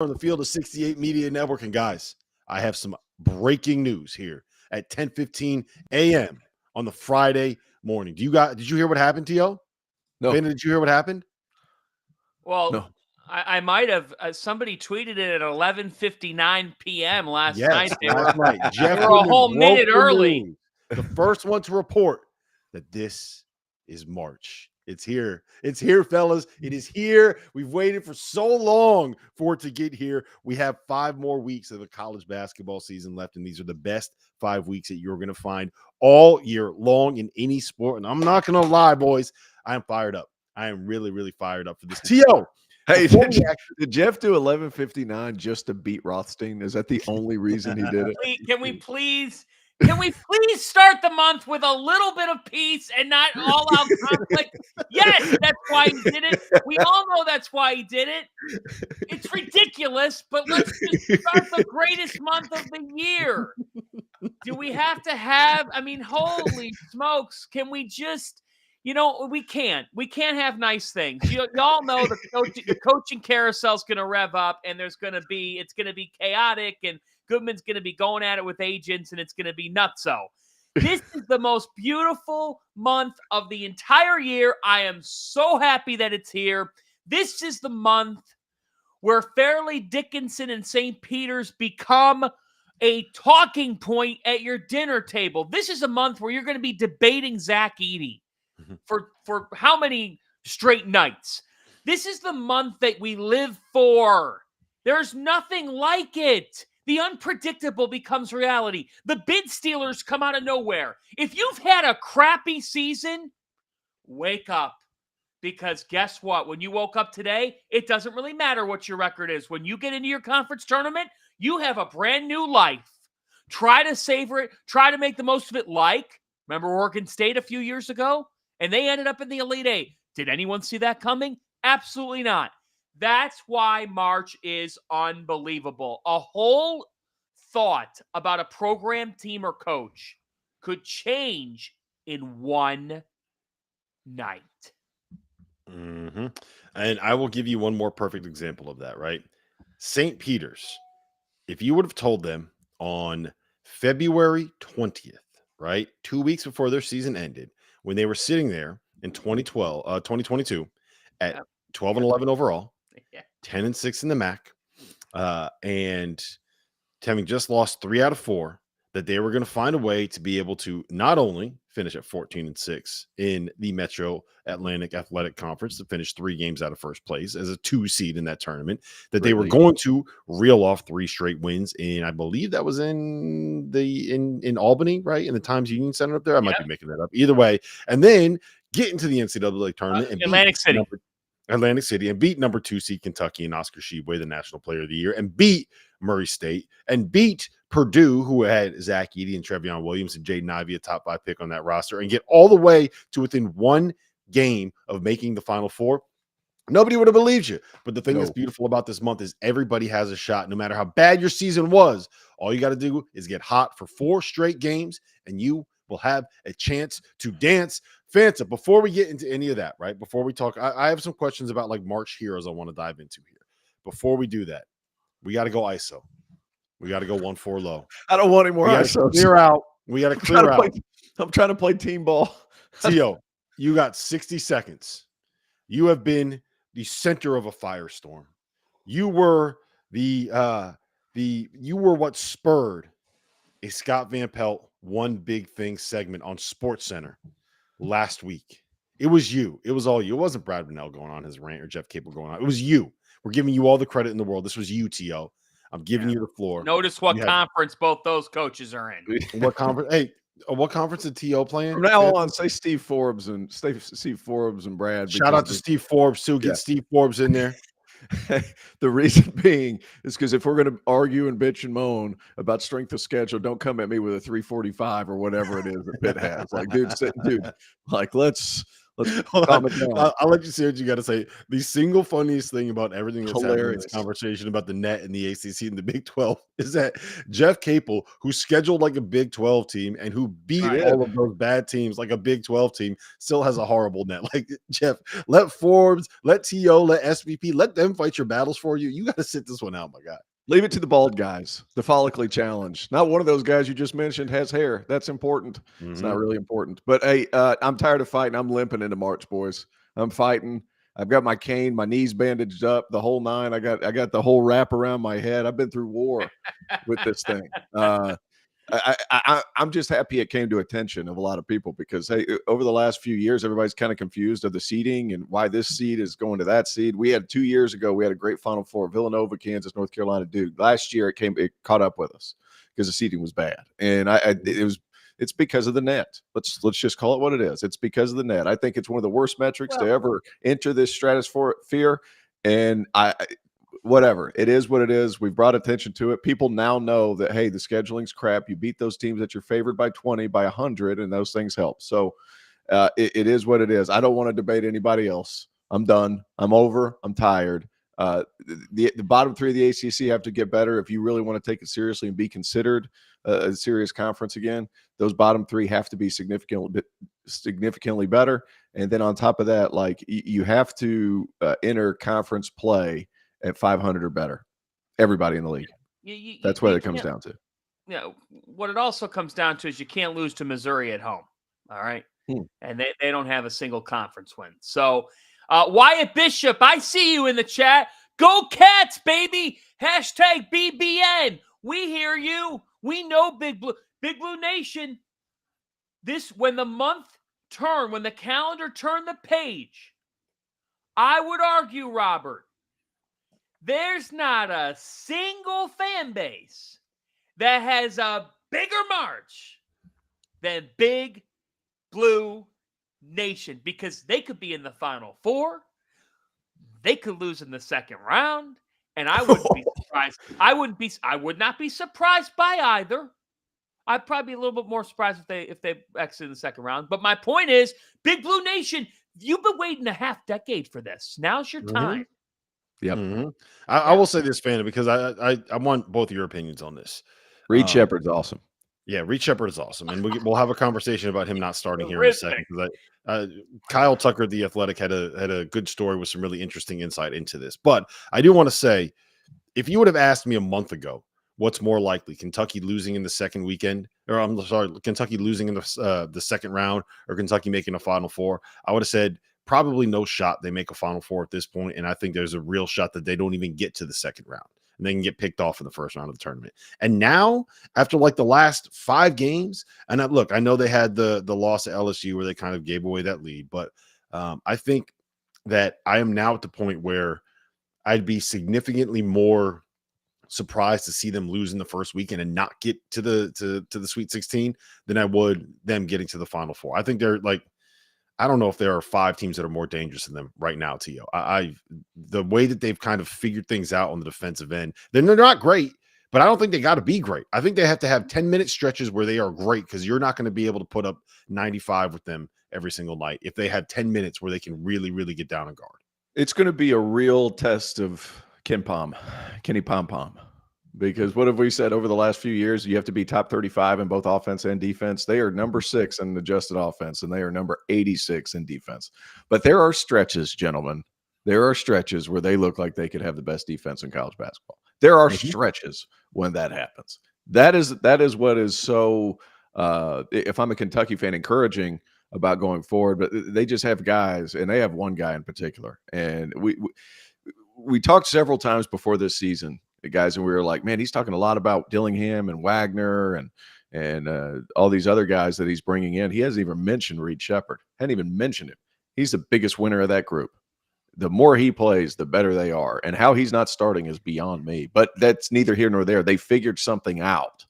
on the Field of 68 Media Network. And guys, I have some breaking news here at 10:15 a.m. on the Friday morning. Did you hear what happened, T.O.? No. Vanda, did you hear what happened? Well, no. I might have. Somebody tweeted it at 11:59 p.m. last night. Last night. Jeff They were a whole minute early. News. The first one to report that this is March. It's here. It's here, fellas. It is here. We've waited for so long for it to get here. We have 5 more weeks of the college basketball season left, and these are the best 5 weeks that you're going to find all year long in any sport. And I'm not going to lie, boys. I am fired up. I am really, really fired up for this. T.O., hey, did Jeff do 11:59 just to beat Rothstein? Is that the only reason he did it? Can we please start the month with a little bit of peace and not all out conflict? Yes, that's why he did it. We all know that's why he did it. It's ridiculous, but let's just start the greatest month of the year. Do we have to have, holy smokes, can we just, we can't have nice things. Y'all know the coaching carousel is going to rev up, and it's going to be chaotic, and Goodman's going to be going at it with agents, and it's going to be nutso. This is the most beautiful month of the entire year. I am so happy that it's here. This is the month where Fairleigh Dickinson and St. Peter's become a talking point at your dinner table. This is a month where you're going to be debating Zach Edey for how many straight nights. This is the month that we live for. There's nothing like it. The unpredictable becomes reality. The bid stealers come out of nowhere. If you've had a crappy season, wake up. Because guess what? When you woke up today, it doesn't really matter what your record is. When you get into your conference tournament, you have a brand new life. Try to savor it. Try to make the most of it. Remember Oregon State a few years ago? And they ended up in the Elite Eight. Did anyone see that coming? Absolutely not. That's why March is unbelievable. A whole thought about a program, team, or coach could change in one night. Mm-hmm. And I will give you one more perfect example of that, right? St. Peter's, if you would have told them on February 20th, right, 2 weeks before their season ended, when they were sitting there in 2022 at 12-11 overall, 10-6 in the MAC, and having just lost 3 out of 4, that they were going to find a way to be able to not only finish at 14-6 in the Metro Atlantic Athletic Conference to finish 3 games out of first place as a 2 seed in that tournament, that they were going to reel off 3 straight wins. And I believe that was in Albany, right? In the Times Union Center up there. I might be making that up. Either way. And then get into the NCAA tournament and Atlantic City and beat number 2 seed Kentucky and Oscar Tshiebwe, the National Player of the Year, and beat Murray State and beat Purdue, who had Zach Edey and Trevion Williams and Jaden Ivey, a top 5 pick on that roster, and get all the way to within 1 game of making the Final Four. Nobody would have believed you. But the thing that's beautiful about this month is everybody has a shot. No matter how bad your season was, all you got to do is get hot for 4 straight games, and you will have a chance to dance. Fanta, before we get into any of that, right? Before we talk, I have some questions about March heroes I want to dive into here. Before we do that, we got to go ISO. We got to go 1-4 low. I don't want any more ISO. Clear out. We got to clear out. I'm trying to play team ball. Tio, you got 60 seconds. You have been the center of a firestorm. You were you were what spurred a Scott Van Pelt One Big Thing segment on SportsCenter last week. It was you. It was all you. It wasn't Brad Bonnell going on his rant or Jeff Capel going on. It was you. We're giving you all the credit in the world. This was you, T.O. I'm giving you the floor. Notice what conference both those coaches are in. What conference? Hey, what conference did T.O. play in? From now on, say Steve Forbes and Brad. Shout out to Steve Forbes, too. Get Steve Forbes in there. The reason being is because if we're going to argue and bitch and moan about strength of schedule, don't come at me with a 345 or whatever it is that Pitt has. Dude, let's Let's Hold calm on. it down. I'll let you say what you got to say. The single funniest thing about everything that's happening in Hilarious. this conversation about the net and the ACC and the Big 12 is that Jeff Capel, who scheduled like a Big 12 team and who beat Right. all of those bad teams like a Big 12 team, still has a horrible net. Like, Jeff, let Forbes, let TO, let SVP, let them fight your battles for you. You got to sit this one out, my guy. Leave it to the bald guys, the follically challenged. Not one of those guys you just mentioned has hair. That's important. It's not really important. But hey, I'm tired of fighting. I'm limping into March, boys. I'm fighting. I've got my cane, my knees bandaged up, the whole nine. I got the whole wrap around my head. I've been through war with this thing. I'm just happy it came to attention of a lot of people because, hey, over the last few years, everybody's kind of confused of the seeding and why this seed is going to that seed. We had 2 years ago, we had a great Final Four: Villanova, Kansas, North Carolina, Duke. Last year, it caught up with us because the seeding was bad, and it's because of the net. Let's just call it what it is. It's because of the net. I think it's one of the worst metrics to ever enter this stratosphere, and whatever. It is what it is. We've brought attention to it. People now know that, hey, the scheduling's crap. You beat those teams that you're favored by 20, by 100, and those things help. So it is what it is. I don't want to debate anybody else. I'm done. I'm over. I'm tired. The bottom three of the ACC have to get better if you really want to take it seriously and be considered a serious conference again. Those bottom three have to be significantly better. And then on top of that, like you have to enter conference play at 500 or better. Everybody in the league. That's what it comes down to. What it also comes down to is you can't lose to Missouri at home. All right. And they don't have a single conference win. So Wyatt Bishop, I see you in the chat. Go Cats, baby. Hashtag BBN. We hear you. We know Big Blue Nation. When the calendar turned the page, I would argue, Robert, there's not a single fan base that has a bigger march than Big Blue Nation because they could be in the Final Four. They could lose in the second round, and I wouldn't be surprised. I would not be surprised by either. I'd probably be a little bit more surprised if they exit in the second round. But my point is, Big Blue Nation, you've been waiting a half decade for this. Now's your time. Yep. I will say this, Fana, because I want both of your opinions on this. Reed Sheppard's awesome. Yeah, Reed Sheppard is awesome, and we'll have a conversation about him not starting here in a second. Because Kyle Tucker, the Athletic, had a good story with some really interesting insight into this. But I do want to say, if you would have asked me a month ago, what's more likely, Kentucky losing in the second weekend, or I'm sorry, Kentucky losing in the second round, or Kentucky making a Final Four, I would have said probably no shot they make a Final Four at this point, and I think there's a real shot that they don't even get to the second round. And they can get picked off in the first round of the tournament. And now, after like the last 5 games, and I know they had the loss at LSU where they kind of gave away that lead, but I think that I am now at the point where I'd be significantly more surprised to see them lose in the first weekend and not get to the Sweet 16 than I would them getting to the Final Four. I think they're like, I don't know if there are 5 teams that are more dangerous than them right now, Tio. The way that they've kind of figured things out on the defensive end, then they're not great, but I don't think they got to be great. I think they have to have 10-minute stretches where they are great because you're not going to be able to put up 95 with them every single night if they have 10 minutes where they can really, really get down and guard. It's going to be a real test of Kenny Pom. Because what have we said over the last few years? You have to be top 35 in both offense and defense. They are number 6 in adjusted offense, and they are number 86 in defense. But there are stretches, gentlemen. There are stretches where they look like they could have the best defense in college basketball. There are stretches when that happens. That is what is so, if I'm a Kentucky fan, encouraging about going forward. But they just have guys, and they have one guy in particular. And we talked several times before this season, guys, and we were like, man, he's talking a lot about Dillingham and Wagner and all these other guys that he's bringing in. He hasn't even mentioned Reed Sheppard. Hadn't even mentioned him. He's the biggest winner of that group. The more he plays, the better they are. And how he's not starting is beyond me. But that's neither here nor there. They figured something out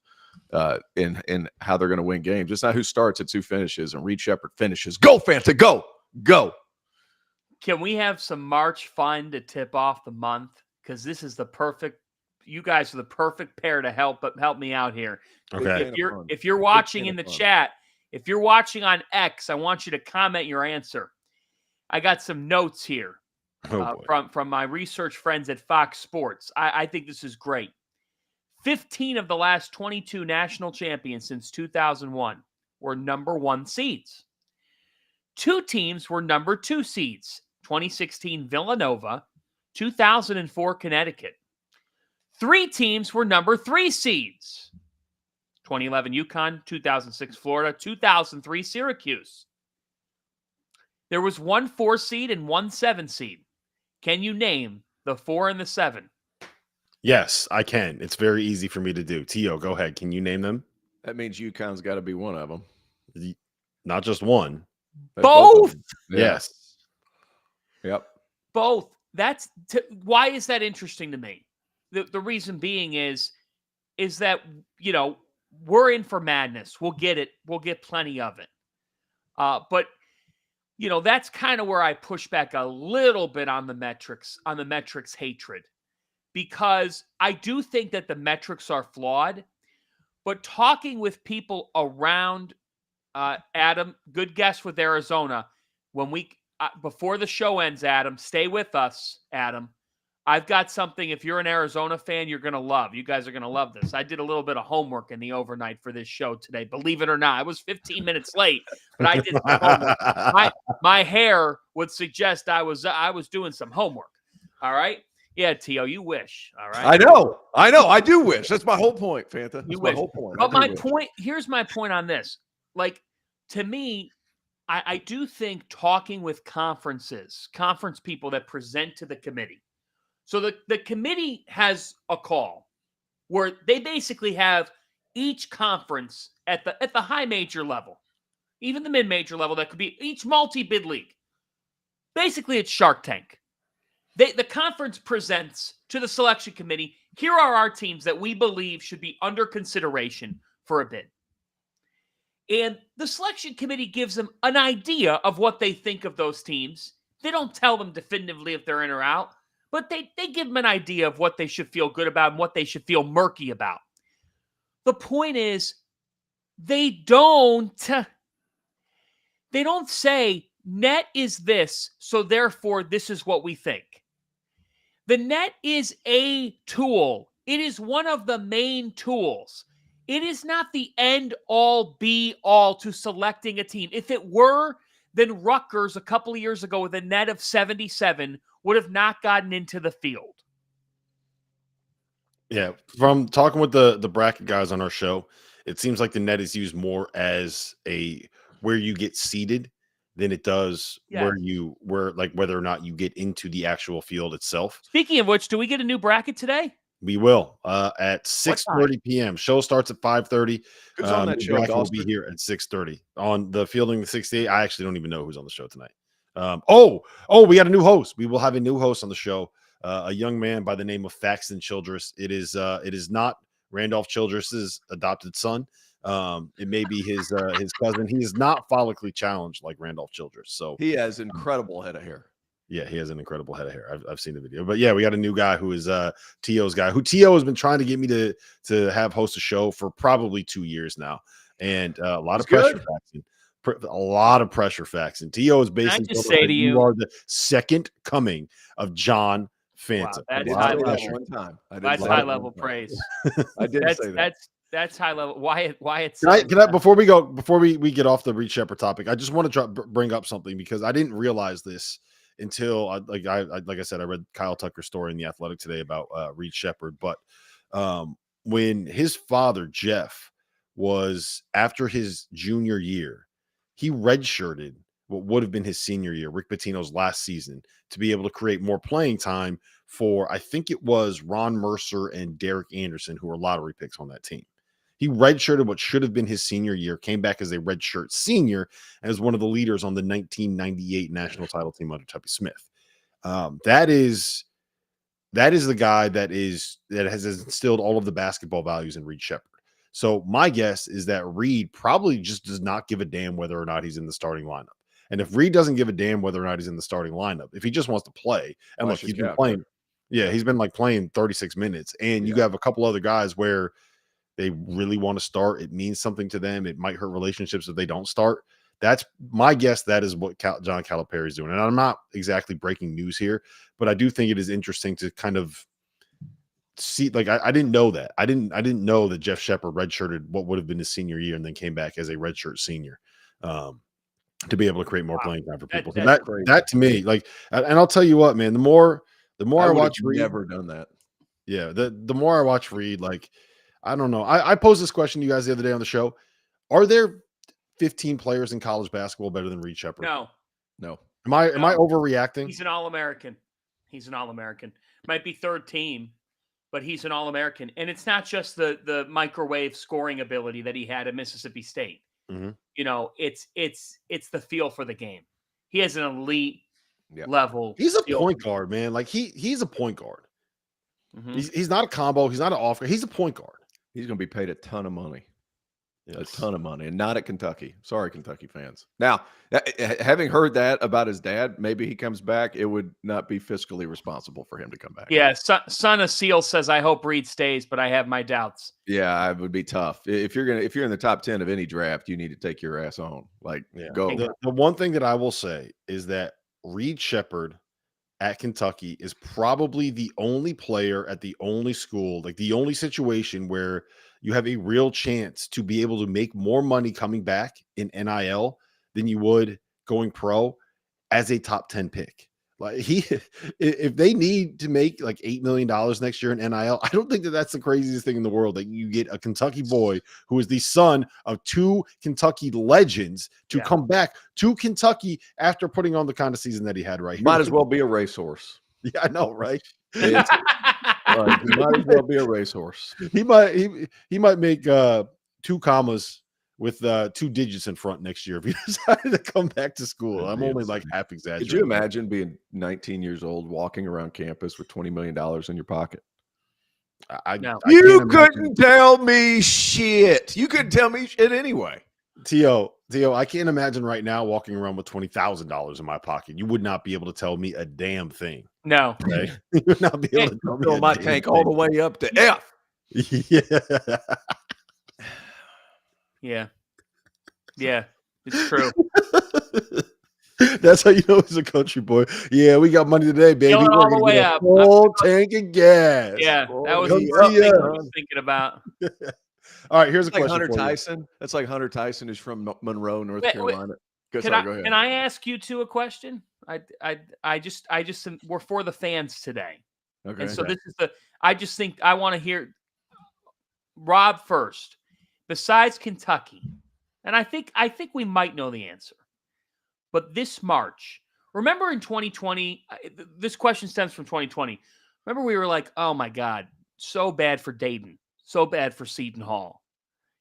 in how they're going to win games. It's not who starts, it's who finishes. And Reed Sheppard finishes. Go, Fanta, go, go. Can we have some March fun to tip off the month? Because this is the perfect. You guys are the perfect pair to help me out here. Okay. If you're watching in the chat, if you're watching on X, I want you to comment your answer. I got some notes here Oh, boy. from my research friends at Fox Sports. I think this is great. 15 of the last 22 national champions since 2001 were number 1 seeds. 2 teams were number 2 seeds. 2016 Villanova, 2004 Connecticut. 3 teams were number 3 seeds. 2011 UConn, 2006 Florida, 2003 Syracuse. There was 1 4 seed and 1 7 seed. Can you name the 4 and the 7? Yes, I can. It's very easy for me to do. Tio, go ahead. Can you name them? That means UConn's got to be one of them. Not just one. Both. Yeah. Yes. Yep. Both. Why is that interesting to me? The reason being is that, we're in for madness. We'll get it. We'll get plenty of it. But that's kind of where I push back a little bit on the metrics hatred, because I do think that the metrics are flawed. But talking with people around Adam, good guess with Arizona. When before the show ends, Adam, stay with us, Adam. I've got something, if you're an Arizona fan, you're going to love. You guys are going to love this. I did a little bit of homework in the overnight for this show today. Believe it or not, I was 15 minutes late, but I did some homework. My hair would suggest I was doing some homework. All right? Yeah, Tio, you wish. All right? I know. I do wish. That's my whole point, Fanta. That's my whole point. But here's my point on this. Like, to me, I do think talking with conference people that present to the committee. So the committee has a call where they basically have each conference at the high major level, even the mid-major level, that could be each multi-bid league. Basically, it's Shark Tank. The conference presents to the selection committee, here are our teams that we believe should be under consideration for a bid. And the selection committee gives them an idea of what they think of those teams. They don't tell them definitively if they're in or out, but they give them an idea of what they should feel good about and what they should feel murky about. The point is, they don't say net is this, so therefore this is what we think. The net is a tool. It is one of the main tools. It is not the end all be all to selecting a team. If it were, then Rutgers a couple of years ago with a net of 77 would have not gotten into the field. Yeah, from talking with the bracket guys on our show, it seems like the net is used more as where you get seated than it does whether or not you get into the actual field itself. Speaking of which, do we get a new bracket today? We will at 6:30 p.m. Show starts at 5:30. Who's on that show? Will be here at 6:30 on the Fielding the 68. I actually don't even know who's on the show tonight. We got a new host. We will have a new host on the show. A young man by the name of Faxton Childress. It is not Randolph Childress's adopted son. It may be his cousin. He is not follically challenged like Randolph Childress. So he has incredible head of hair. Yeah, he has an incredible head of hair. I've seen the video. But yeah, we got a new guy who is Tio's guy, who Tio has been trying to get me to have host a show for probably 2 years now. And a lot of pressure faxing. A lot of pressure faxing. Tio is basically you are the second coming of John Fanta. Wow, that's high level praise. I did say that. That's high level. Why it's can I before we get off the Reed Sheppard topic, I just want to bring up something because I didn't realize this until like I said, I read Kyle Tucker's story in The Athletic today about Reed Sheppard. But when his father Jeff was after his junior year, he redshirted what would have been his senior year, Rick Pitino's last season, to be able to create more playing time for, I think it was Ron Mercer and Derek Anderson, who were lottery picks on that team. He redshirted what should have been his senior year, came back as a redshirt senior, as one of the leaders on the 1998 national title team under Tuppy Smith. That is the guy that has instilled all of the basketball values in Reed Sheppard. So my guess is that Reed probably just does not give a damn whether or not he's in the starting lineup. And if Reed doesn't give a damn whether or not he's in the starting lineup, if he just wants to play, and look, he's been playing. Yeah, he's been playing 36 minutes, and you have a couple other guys where they really want to start. It means something to them. It might hurt relationships if they don't start. That's my guess. That is what John Calipari is doing. And I'm not exactly breaking news here, but I do think it is interesting to kind of see, like, I didn't know that. I didn't know that Jeff Sheppard redshirted what would have been his senior year and then came back as a redshirt senior. To be able to create more playing time for people. That to me, like, and I'll tell you what, man, the more I watch Reed, never done that. Yeah. The more I watch Reed, like, I don't know. I posed this question to you guys the other day on the show. Are there 15 players in college basketball better than Reed Sheppard? No. Am I overreacting? He's an All-American. Might be third team, but he's an All-American. And it's not just the microwave scoring ability that he had at Mississippi State. Mm-hmm. You know, it's the feel for the game. He has an elite level. He's a point guard, man. Like he's a point guard. Mm-hmm. He's not a combo. He's not an off guard. He's a point guard. He's going to be paid a ton of money. Yes. A ton of money, and not at Kentucky. Sorry, Kentucky fans. Now, having heard that about his dad, maybe he comes back. It would not be fiscally responsible for him to come back. Yeah, son of Seal says, "I hope Reed stays, but I have my doubts." Yeah, it would be tough. If you're in the top 10 of any draft, you need to take your ass on. Like, go. The one thing that I will say is that Reed Sheppard at Kentucky is probably the only player at the only school, like the only situation where you have a real chance to be able to make more money coming back in NIL than you would going pro as a top 10 pick. Like if they need to make like $8 million next year in NIL, I don't think that that's the craziest thing in the world that you get a Kentucky boy who is the son of two Kentucky legends to come back to Kentucky after putting on the kind of season that he had right here. Might as well be a racehorse. Yeah, I know, right? He might as well be a racehorse. He might make 2 commas with 2 digits in front next year if he decided to come back to school. I'm only like half exaggerating. Could you imagine being 19 years old, walking around campus with $20 million in your pocket? You couldn't tell me shit. You couldn't tell me shit anyway. Tio, I can't imagine right now walking around with $20,000 in my pocket. You would not be able to tell me a damn thing. No. Okay? You would not be able to tell me fill my tank all the way up to F. Yeah, it's true. That's how you know he's a country boy. Yeah, we got money today, baby. We're all the way up. Full tank of gas. Yeah, that was the first thing I was thinking about. All right, here's a question. Hunter Tyson. That's like Hunter Tyson is from Monroe, North Carolina. Go ahead. Can I ask you two a question? I just we're for the fans today. Okay. And so this is I just think I want to hear Rob first. Besides Kentucky, and I think we might know the answer. But this March, remember in 2020, this question stems from 2020. Remember we were like, oh my God, so bad for Dayton, so bad for Seton Hall.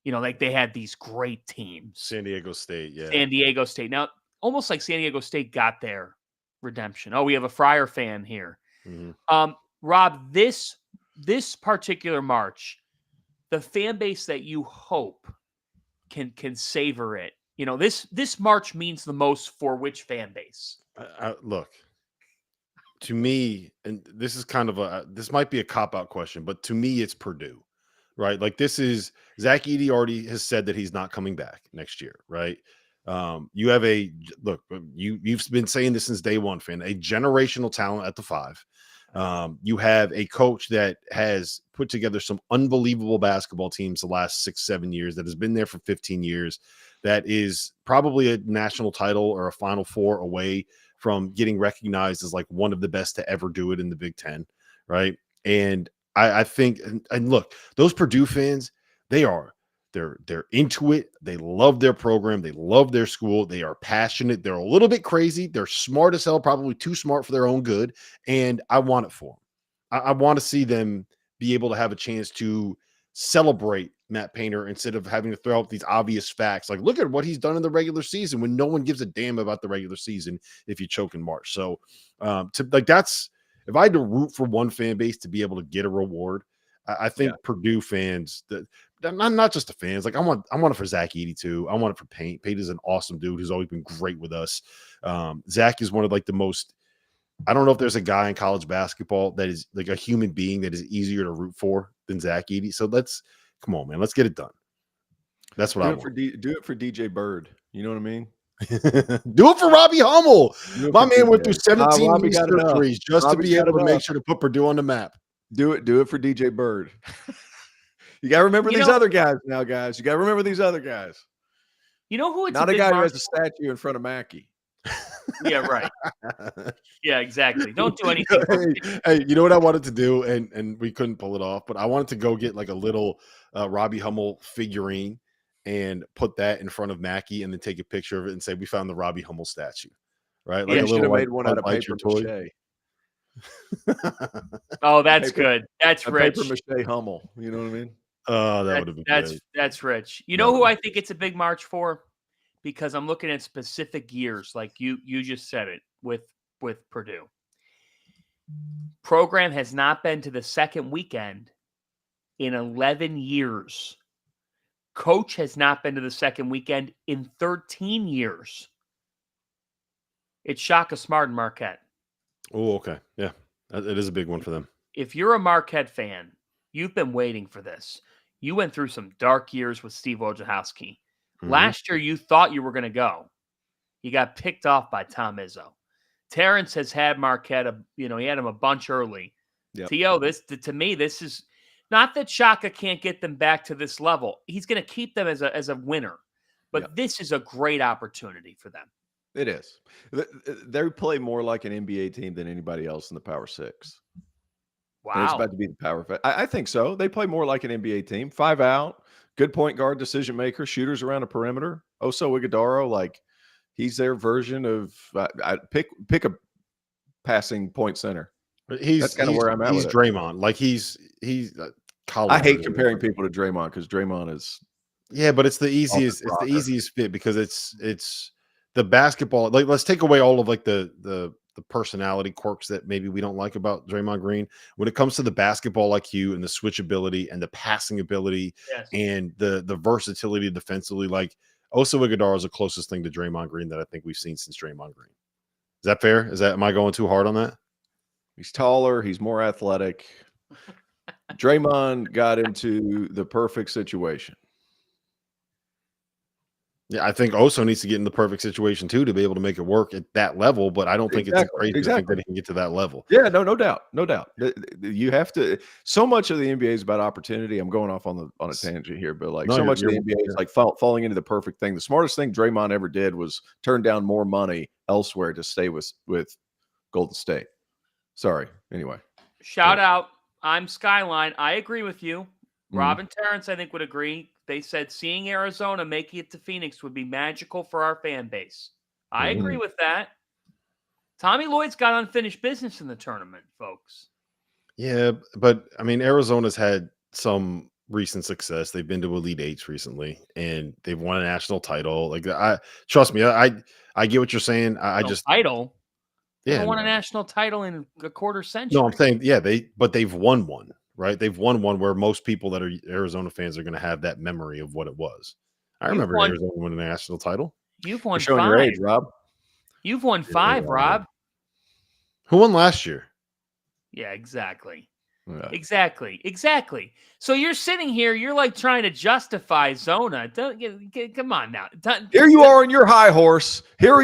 You know, like they had these great teams. San Diego State, yeah. San Diego State. Now, almost like San Diego State got their redemption. Oh, we have a Friar fan here. Mm-hmm. Rob, this particular March, the fan base that you hope can savor it. You know, this March means the most for which fan base? Look, to me, and this is kind of this might be a cop-out question, but to me, it's Purdue, right? Like this is Zach Edey already has said that he's not coming back next year, right? You have you've been saying this since day one, fan, a generational talent at the 5. You have a coach that has put together some unbelievable basketball teams the last 6-7 years, that has been there for 15 years, that is probably a national title or a Final Four away from getting recognized as like one of the best to ever do it in the Big Ten, right? And I think, and look, those Purdue fans, they're into it. They love their program. They love their school. They are passionate. They're a little bit crazy. They're smart as hell, probably too smart for their own good. And I want it for them. I want to see them be able to have a chance to celebrate Matt Painter instead of having to throw out these obvious facts. Like, look at what he's done in the regular season when no one gives a damn about the regular season if you choke in March. So that's, if I had to root for one fan base to be able to get a reward, I think Purdue fans, not just the fans, like I want it for Zach Edey too. I want it for Paint. Paint is an awesome dude who's always been great with us. Zach is one of like the most, I don't know if there's a guy in college basketball that is like a human being that is easier to root for than Zach Edey. So come on, man, let's get it done. That's what I want. Do it for DJ Bird. You know what I mean? Do it for Robbie Hummel. My man went through 17 Robbie knee got enough. surgeries just to Robbie's be got able to make enough. sure to put Purdue on the map. Do it for DJ Bird. You got to remember these other guys now, guys. You got to remember these other guys. You know who it's not a a guy who march has a statue in front of Mackey. Yeah, right. Yeah, exactly. Don't do anything. Hey, you know what I wanted to do, and we couldn't pull it off, but I wanted to go get like a little Robbie Hummel figurine and put that in front of Mackey, and then take a picture of it and say we found the Robbie Hummel statue, right? Like Yeah, a should little have made one out of bite paper your toy. mache. Oh, that's good. That's rich. Paper mache Hummel. You know what I mean? Oh, that would have been great. That's rich. You know who I think it's a big march for? Because I'm looking at specific years, like you just said it with Purdue. Program has not been to the second weekend in 11 years. Coach has not been to the second weekend in 13 years. It's Shaka Smart and Marquette. Oh, okay. Yeah, it is a big one for them. If you're a Marquette fan, you've been waiting for this. You went through some dark years with Steve Wojciechowski. Mhm. Last year, you thought you were going to go. You got picked off by Tom Izzo. Terrence has had Marquette, he had him a bunch early. Yep. To me, this is not that Shaka can't get them back to this level. He's going to keep them as a winner. But this is a great opportunity for them. It is. They play more like an NBA team than anybody else in the Power Six. Wow. And it's about to be the Power Five. I think so. They play more like an NBA team. 5 out, good point guard, decision maker, shooters around the perimeter. Oso Ighodaro, like he's their version of pick a passing point center. That's kind of where I'm at. He's with Draymond. Like he's I hate comparing people to Draymond because Draymond is. Yeah, but it's the easiest. It's the easiest fit because it's the basketball. Like let's take away all of like the personality quirks that maybe we don't like about Draymond Green. When it comes to the basketball IQ and the switchability and the passing ability and the versatility defensively, like Oso Ighodaro is the closest thing to Draymond Green that I think we've seen since Draymond Green. Is that fair? Am I going too hard on that? He's taller. He's more athletic. Draymond got into the perfect situation. Yeah, I think Oso needs to get in the perfect situation too to be able to make it work at that level. But I don't think it's crazy to think that he can get to that level. Yeah, no doubt, no doubt. You have to. So much of the NBA is about opportunity. I'm going off on a tangent here, but like so much of the NBA is like falling into the perfect thing. The smartest thing Draymond ever did was turn down more money elsewhere to stay with Golden State. Sorry. Anyway, shout out. I'm Skyline. I agree with you. Rob and Terrence, I think, would agree. They said seeing Arizona making it to Phoenix would be magical for our fan base. I agree with that. Tommy Lloyd's got unfinished business in the tournament, folks. Yeah, but I mean, Arizona's had some recent success. They've been to Elite Eights recently, and they've won a national title. Like, trust me, I get what you're saying. I just title. They won a national title in a quarter century. No, I'm saying they've won one. Right, they've won one where most people that are Arizona fans are going to have that memory of what it was. I remember Arizona winning a national title. You've won 5. Showing your age, Rob. You've won 5, Rob. Who won last year? Yeah, exactly. Yeah. Exactly. So you're sitting here, you're like trying to justify Zona. Come on now. Here you are on your high horse. Look,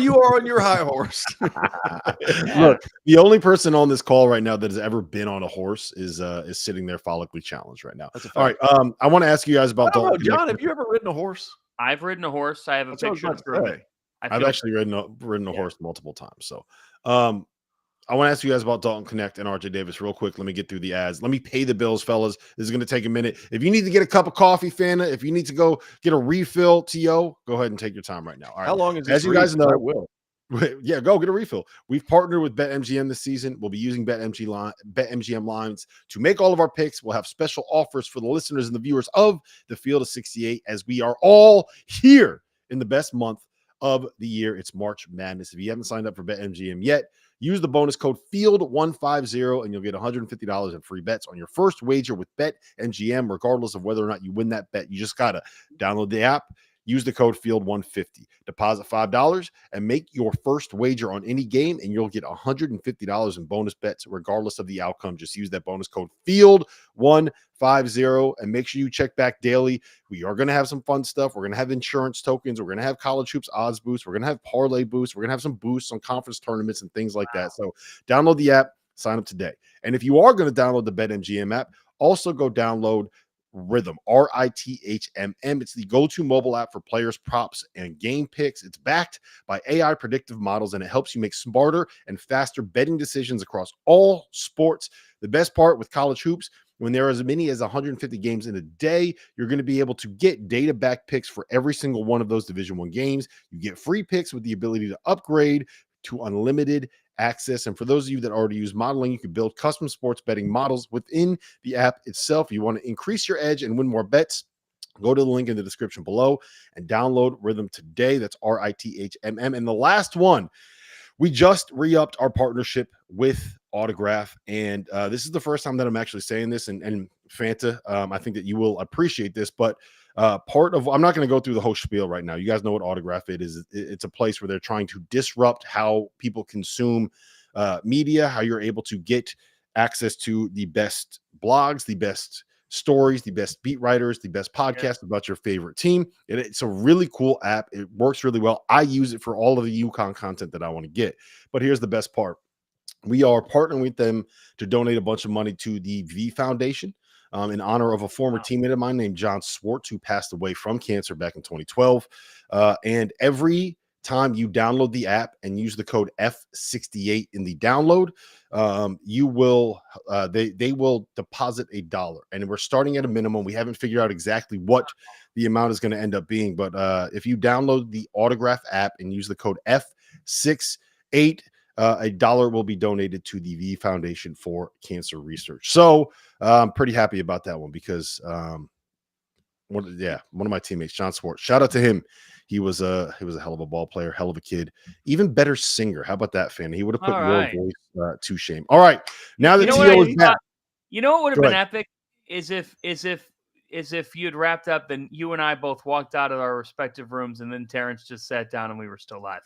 the only person on this call right now that has ever been on a horse is sitting there follically challenged right now. All right. I want to ask you guys about Dalton. John, have you ever ridden a horse? I've ridden a horse. I have a picture to prove it. I've actually ridden a horse multiple times. So I want to ask you guys about Dalton Knecht and RJ Davis real quick. Let me get through the ads. Let me pay the bills, fellas. This is going to take a minute. If you need to get a cup of coffee, Fana, if you need to go get a refill, T.O., go ahead and take your time right now. All right. How long is this? As you guys know, I will. Yeah, go get a refill. We've partnered with BetMGM this season. We'll be using BetMGM lines to make all of our picks. We'll have special offers for the listeners and the viewers of the Field of 68 as we are all here in the best month of the year. It's March Madness. If you haven't signed up for BetMGM yet, use the bonus code FIELD150 and you'll get $150 in free bets on your first wager with BetMGM, regardless of whether or not you win that bet. You just got to download the app, use the code FIELD150. Deposit $5 and make your first wager on any game, and you'll get $150 in bonus bets regardless of the outcome. Just use that bonus code FIELD150 and make sure you check back daily. We are going to have some fun stuff. We're going to have insurance tokens. We're going to have college hoops odds boosts. We're going to have parlay boosts. We're going to have some boosts on conference tournaments and things like that. So download the app, sign up today. And if you are going to download the BetMGM app, also go download Rhythm, RITHMM. It's the go-to mobile app for players, props, and game picks. It's backed by AI predictive models, and it helps you make smarter and faster betting decisions across all sports. The best part with college hoops, when there are as many as 150 games in a day, you're going to be able to get data-backed picks for every single one of those Division I games. You get free picks with the ability to upgrade to unlimited access. And for those of you that already use modeling, you can build custom sports betting models within the app itself. You want to increase your edge and win more bets, go to the link in the description below and download Rhythm today. That's RITHMM. And the last one, we just re-upped our partnership with Autograph. And this is the first time that I'm actually saying this. And Fanta, I think that you will appreciate this, but part of, I'm not going to go through the whole spiel right now. You guys know what Autograph it is. It's a place where they're trying to disrupt how people consume media, how you're able to get access to the best blogs, the best stories, the best beat writers, the best podcasts about your favorite team. It's a really cool app. It works really well. I use it for all of the UConn content that I want to get. But here's the best part. We are partnering with them to donate a bunch of money to the V Foundation in honor of a former teammate of mine named John Swartz, who passed away from cancer back in 2012. And every time you download the app and use the code F68 in the download, you will they will deposit $1. And we're starting at a minimum. We haven't figured out exactly what the amount is going to end up being, but if you download the Autograph app and use the code F68, $1 will be donated to the V Foundation for Cancer Research. So I'm pretty happy about that one because one of my teammates, John Swartz, shout out to him. He was a hell of a ball player, hell of a kid, even better singer. How about that, fan? He would have put your voice to shame. All right, now that T.O. is back, you know what would have been epic is if you had wrapped up and you and I both walked out of our respective rooms and then Terrence just sat down and we were still live.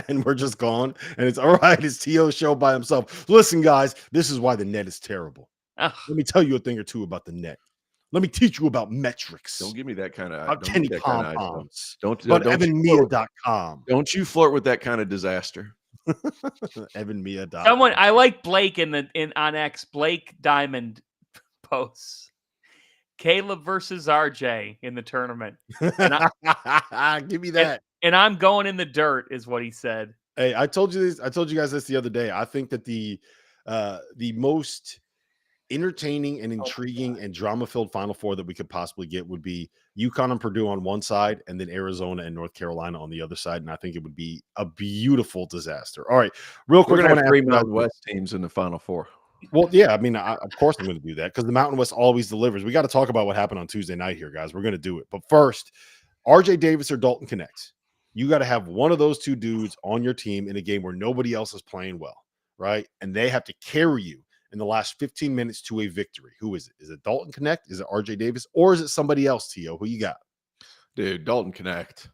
And we're just gone. And it's all right. It's T.O.'s show by himself. Listen, guys, this is why the net is terrible. Let me tell you a thing or two about the net. Let me teach you about metrics. Don't give me that kind of about Kenny pom-poms. Don't EvanMia.com. Don't you flirt with that kind of disaster. EvanMia.com. Someone, I like Blake on X. Blake Diamond posts Caleb versus RJ in the tournament. And give me that. And I'm going in the dirt, is what he said. Hey, I told you guys this the other day. I think that the most entertaining and intriguing and drama-filled Final Four that we could possibly get would be UConn and Purdue on one side and then Arizona and North Carolina on the other side. And I think it would be a beautiful disaster. All right, real quick. We're going to have 3 Mountain West teams in the Final Four. Well, yeah, I mean, of course I'm going to do that because the Mountain West always delivers. We got to talk about what happened on Tuesday night here, guys. We're going to do it. But first, RJ Davis or Dalton Knecht. You got to have one of those two dudes on your team in a game where nobody else is playing well, right? And they have to carry you in the last 15 minutes to a victory. Who is it? Is it Dalton Knecht? Is it RJ Davis? Or is it somebody else, T.O.? Who you got? Dude, Dalton Knecht.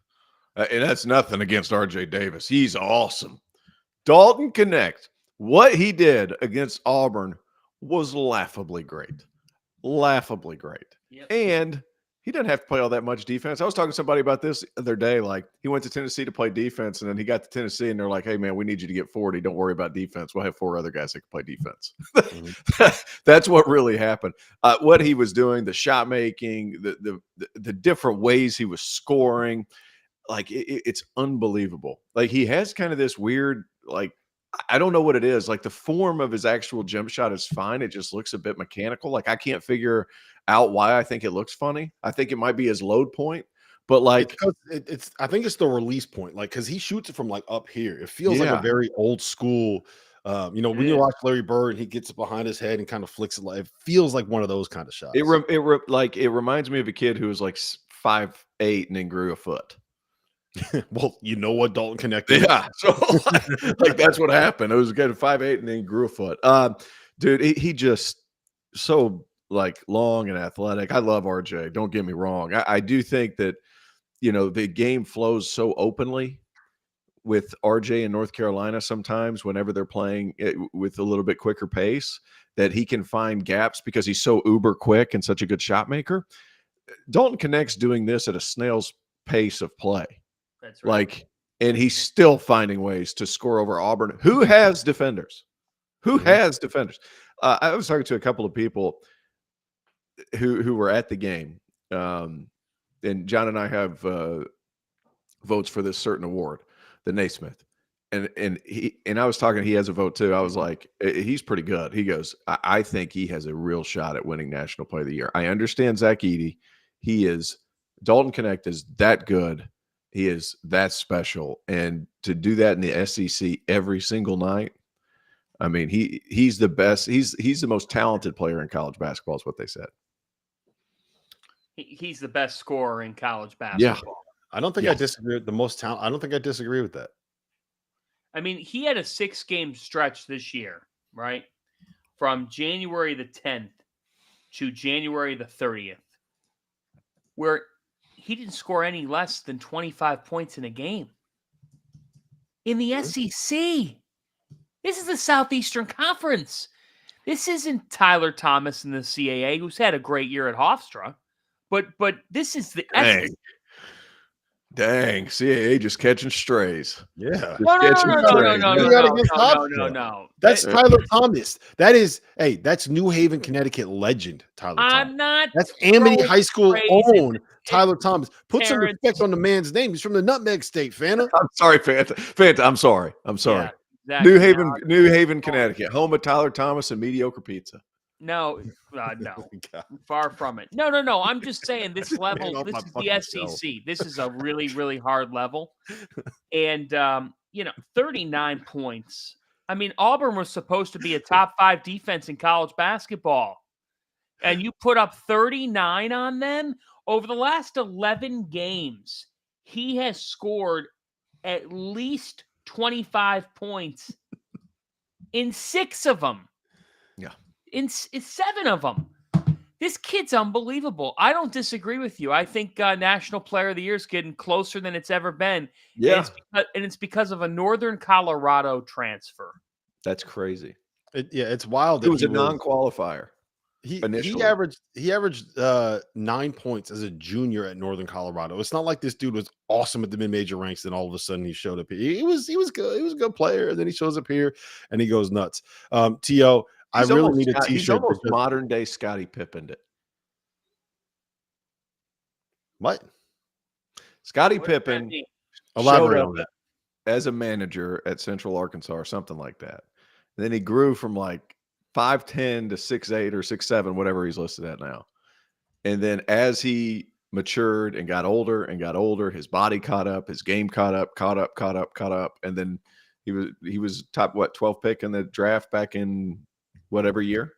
And that's nothing against RJ Davis. He's awesome. Dalton Knecht, what he did against Auburn was laughably great. Laughably great. Yep. And he doesn't have to play all that much defense. I was talking to somebody about this the other day. Like, he went to Tennessee to play defense, and then he got to Tennessee, and they're like, hey, man, we need you to get 40. Don't worry about defense. We'll have 4 other guys that can play defense. That's what really happened. What he was doing, the shot making, the different ways he was scoring, like, it's unbelievable. Like, he has kind of this weird, like, I don't know what it is. Like, the form of his actual jump shot is fine. It just looks a bit mechanical. Like, I can't figure out why I think it looks funny. I think it might be his load point, but like it's I think it's the release point. Like, because he shoots it from like up here. It feels like a very old school. When you watch Larry Bird and he gets it behind his head and kind of flicks it, it feels like one of those kind of shots. It reminds me of a kid who was like 5'8" and then grew a foot. Well, you know what Dalton Knecht is. Yeah, so like that's what happened. It was a kid of 5'8" and then grew a foot. Dude, he just so like long and athletic. I love RJ. Don't get me wrong. I do think that the game flows so openly with RJ in North Carolina sometimes whenever they're playing it with a little bit quicker pace, that he can find gaps because he's so uber quick and such a good shot maker. Dalton Knecht's doing this at a snail's pace of play. That's right. And he's still finding ways to score over Auburn. Who has defenders? Who has defenders? I was talking to a couple of people who were at the game. And John and I have votes for this certain award, the Naismith. And I was talking, he has a vote too. I was like, he's pretty good. He goes, I think he has a real shot at winning National Player of the Year. I understand Zach Edey. Dalton Knecht is that good. He is that special. And to do that in the SEC every single night, I mean, he's the best. He's the most talented player in college basketball is what they said. He's the best scorer in college basketball. I don't think I disagree with the most talent. I don't think I disagree with that. I mean, he had a 6-game stretch this year, right? From January the 10th to January the 30th, where he didn't score any less than 25 points in a game. In the SEC. This is the Southeastern Conference. This isn't Tyler Thomas in the CAA, who's had a great year at Hofstra. But this is the SEC. Dang, CAA just catching strays. Yeah. No. That's Tyler Thomas. That's New Haven, Connecticut legend, Tyler Thomas. That's Amity High School own Tyler Thomas. Put some respect on the man's name. He's from the Nutmeg State, Fanta. I'm sorry, Fanta. I'm sorry. Yeah, exactly. New Haven, Connecticut, home of Tyler Thomas and mediocre pizza. No, far from it. No. I'm just saying this level. This is the SEC. This is a really, really hard level, and 39 points. I mean, Auburn was supposed to be a top 5 defense in college basketball, and you put up 39 on them over the last 11 games. He has scored at least 25 points in 6 of them. Yeah. It's 7 of them. This kid's unbelievable. I don't disagree with you. I think National Player of the Year is getting closer than it's ever been. Yeah. And it's because of a Northern Colorado transfer. That's crazy. It's wild. It was a non-qualifier. He averaged 9 points as a junior at Northern Colorado. It's not like this dude was awesome at the mid-major ranks and all of a sudden he showed up here. He was good. He was a good player. And then he shows up here and he goes nuts. T.O., I really need a T-shirt. He's almost modern day Scottie Pippen. What? Scottie Pippen elaborate on that as a manager at Central Arkansas or something like that. And then he grew from like 5'10" to 6'8" or 6'7", whatever he's listed at now. And then as he matured and got older, his body caught up, his game caught up. And then he was top 12 pick in the draft back in whatever year.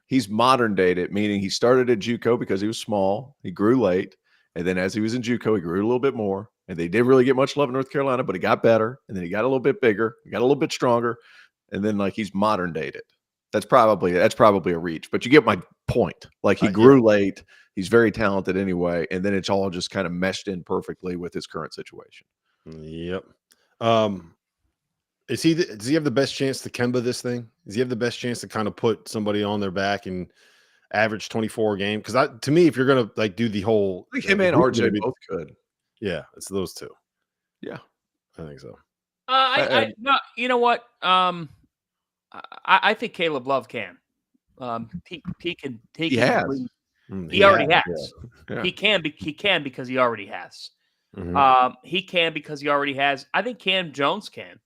He's modern dated it, meaning he started at JUCO because he was small. He grew late. And then as he was in JUCO, he grew a little bit more. And they didn't really get much love in North Carolina, but he got better. And then he got a little bit bigger. He got a little bit stronger. And then he's modern dated. That's probably a reach, but you get my point. He grew late. He's very talented anyway. And then it's all just kind of meshed in perfectly with his current situation. Yep. Does he have the best chance to Kemba this thing? Does he have the best chance to kind of put somebody on their back and average 24 a game? Because to me, if you're gonna do the whole, I think him and RJ both could. Yeah, it's those two. Yeah, I think so. No, you know what? I think Caleb Love can. He can. He has. He already has. Yeah. He can because he already has. Mm-hmm. He can because he already has. I think Cam Jones can.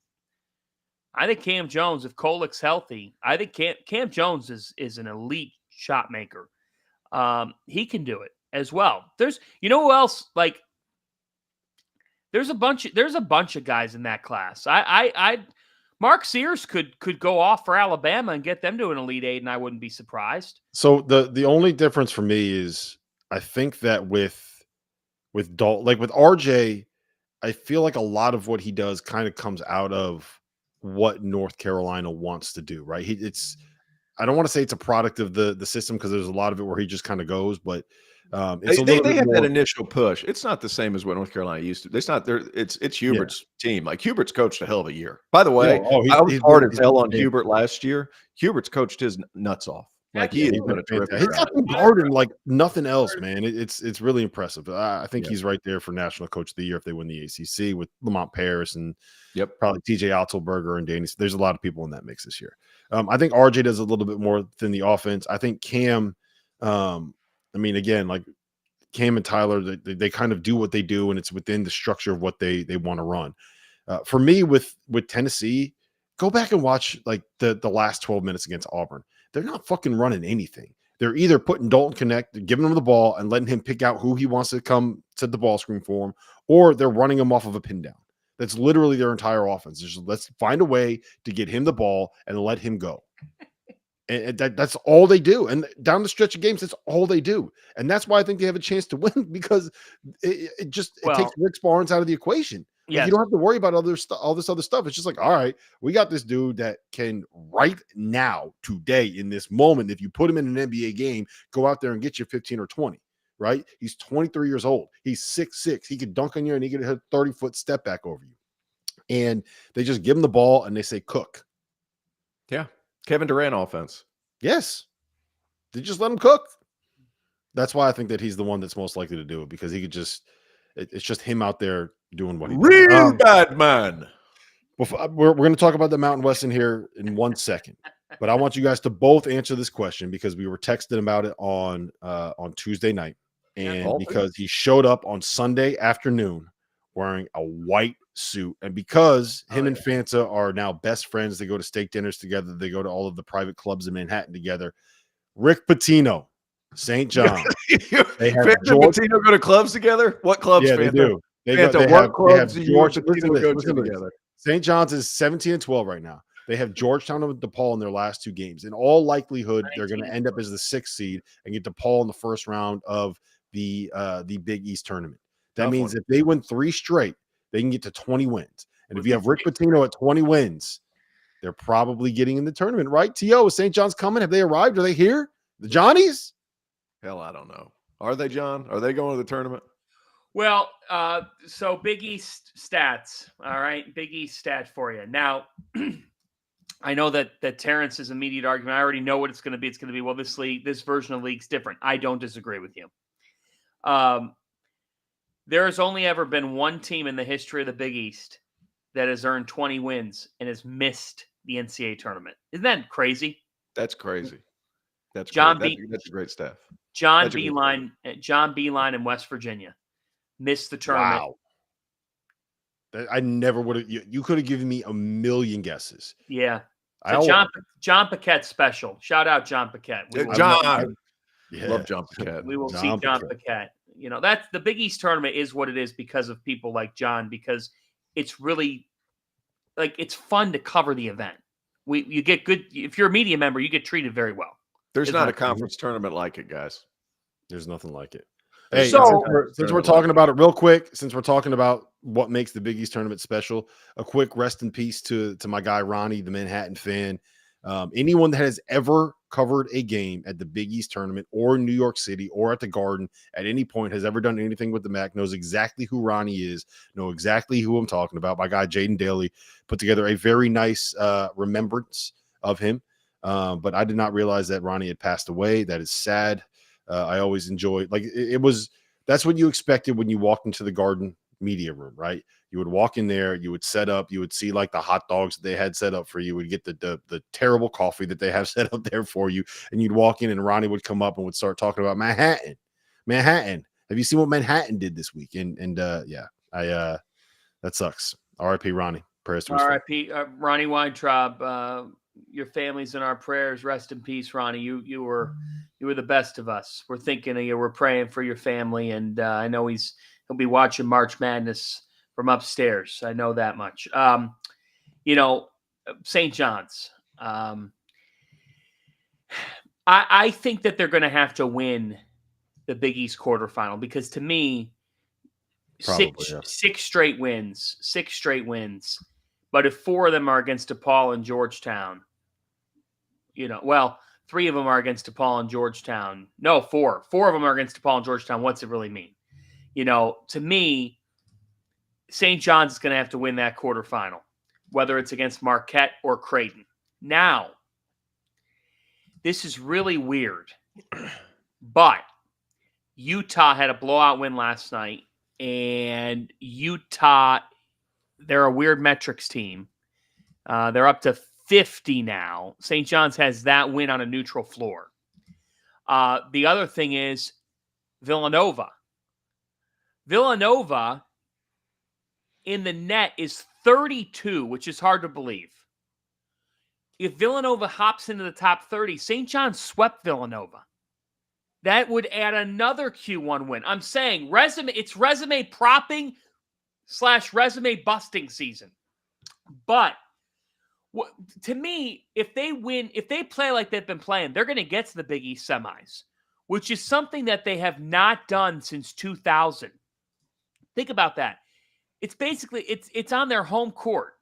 I think Cam Jones, if Kolek's healthy, I think Cam Jones is an elite shot maker. He can do it as well. There's who else? There's a bunch of guys in that class. Mark Sears could go off for Alabama and get them to an Elite 8, and I wouldn't be surprised. So the only difference for me is I think that with Dalton, with RJ, I feel like a lot of what he does kind of comes out of what North Carolina wants to do, right? I don't want to say it's a product of the system because there's a lot of it where he just kind of goes, but it's they have that initial push. It's not the same as what North Carolina used to. It's not there. It's Hubert's team. Like Hubert's coached a hell of a year. By the way, I was hard as hell on Hubert last year. Hubert's coached his nuts off. Like he's been a terrific. He's got them guarding like nothing else, man. It's really impressive. I think he's right there for National Coach of the Year if they win the ACC with Lamont Paris and probably TJ Otzelberger and Danny. There's a lot of people in that mix this year. I think RJ does a little bit more than the offense. I think Cam, I mean, again, like Cam and Tyler, they kind of do what they do, and it's within the structure of what they want to run. For me, with Tennessee, go back and watch like the last 12 minutes against Auburn. They're not fucking running anything. They're either putting Dalton Knecht, giving him the ball and letting him pick out who he wants to come to the ball screen for him, or they're running him off of a pin down. That's literally their entire offense. Just let's find a way to get him the ball and let him go. And that's all they do. And down the stretch of games, that's all they do. And that's why I think they have a chance to win, because it takes Rick Barnes out of the equation. Yes. You don't have to worry about all this other stuff. It's just like, all right, we got this dude that can right now, today, in this moment, if you put him in an NBA game, go out there and get you 15 or 20, right? He's 23 years old. He's 6'6". He could dunk on you and he could hit a 30-foot step back over you. And they just give him the ball and they say, cook. Yeah. Kevin Durant offense. Yes. They just let him cook. That's why I think that he's the one that's most likely to do it, because he could just, it's just him out there doing what he does. Real bad man. We're going to talk about the Mountain West in here in 1 second, but I want you guys to both answer this question because we were texting about it on Tuesday night, and because he showed up on Sunday afternoon wearing a white suit, and because him and Fanta are now best friends, they go to steak dinners together, they go to all of the private clubs in Manhattan together. Rick Pitino, St. John. They have Fanta and Pitino go to clubs together? What clubs? Yeah, Fanta? They do. They have George, go together. St. John's is 17-12 right now. They have Georgetown and DePaul in their last two games. In all likelihood, they're going to end up as the 6th seed and get DePaul in the first round of the Big East tournament. That means if they win 3 straight, they can get to 20 wins. And if you have Rick Pitino at 20 wins, they're probably getting in the tournament, right? T.O., is St. John's coming? Have they arrived? Are they here? The Johnnies? Hell, I don't know. Are they, John? Are they going to the tournament? Well, so Big East stats. All right, Big East stat for you. Now, I know that Terrence's immediate argument, I already know what it's going to be. It's going to be, well, this version of the league's different. I don't disagree with you. There has only ever been one team in the history of the Big East that has earned 20 wins and has missed the NCAA tournament. Isn't that crazy? That's crazy. That's John great. That's a great staff. John Beeline in West Virginia missed the tournament. Wow. I never would have. You could have given me a million guesses. Yeah. So John Paquette special. Shout out John Paquette. Love John Paquette. We will see John Paquette. You know, that's the Big East tournament is what it is because of people like John, because it's really like it's fun to cover the event. You get good. If you're a media member, you get treated very well. There's not a conference tournament like it, guys. There's nothing like it. Hey, since we're talking about it real quick, since we're talking about what makes the Big East tournament special, a quick rest in peace to my guy Ronnie, the Manhattan fan. Anyone that has ever covered a game at the Big East tournament or in New York City or at the Garden at any point has ever done anything with the MAC knows exactly who Ronnie is, know exactly who I'm talking about. My guy Jaden Daly put together a very nice remembrance of him. But I did not realize that Ronnie had passed away. That is sad. I always enjoyed, like, that's what you expected when you walked into the Garden media room, right? You would walk in there, you would set up, you would see like the hot dogs that they had set up for you, would get the terrible coffee that they have set up there for you, and you'd walk in and Ronnie would come up and would start talking about Manhattan. Have you seen what Manhattan did this week? And that sucks. R.I.P. Ronnie. Prayers to R.I.P. Ronnie Weintraub. Your family's in our prayers. Rest in peace, Ronnie. You were the best of us. We're thinking of you. We're praying for your family, and I know he'll be watching March Madness from upstairs. I know that much. St. John's. I think that they're going to have to win the Big East quarterfinal because, to me, six straight wins. But if 4 of them are against DePaul and Georgetown, 3 of them are against DePaul and Georgetown. No, 4. 4 of them are against DePaul and Georgetown. What's it really mean? To me, St. John's is going to have to win that quarterfinal, whether it's against Marquette or Creighton. Now, this is really weird, but Utah had a blowout win last night, and Utah, they're a weird metrics team. They're up to 50 now. St. John's has that win on a neutral floor. The other thing is Villanova. Villanova in the net is 32, which is hard to believe. If Villanova hops into the top 30, St. John's swept Villanova. That would add another Q1 win. I'm saying it's resume propping / resume busting season. But to me, if they play like they've been playing, they're going to get to the Big East semis, which is something that they have not done since 2000. Think about that. It's basically, it's on their home court.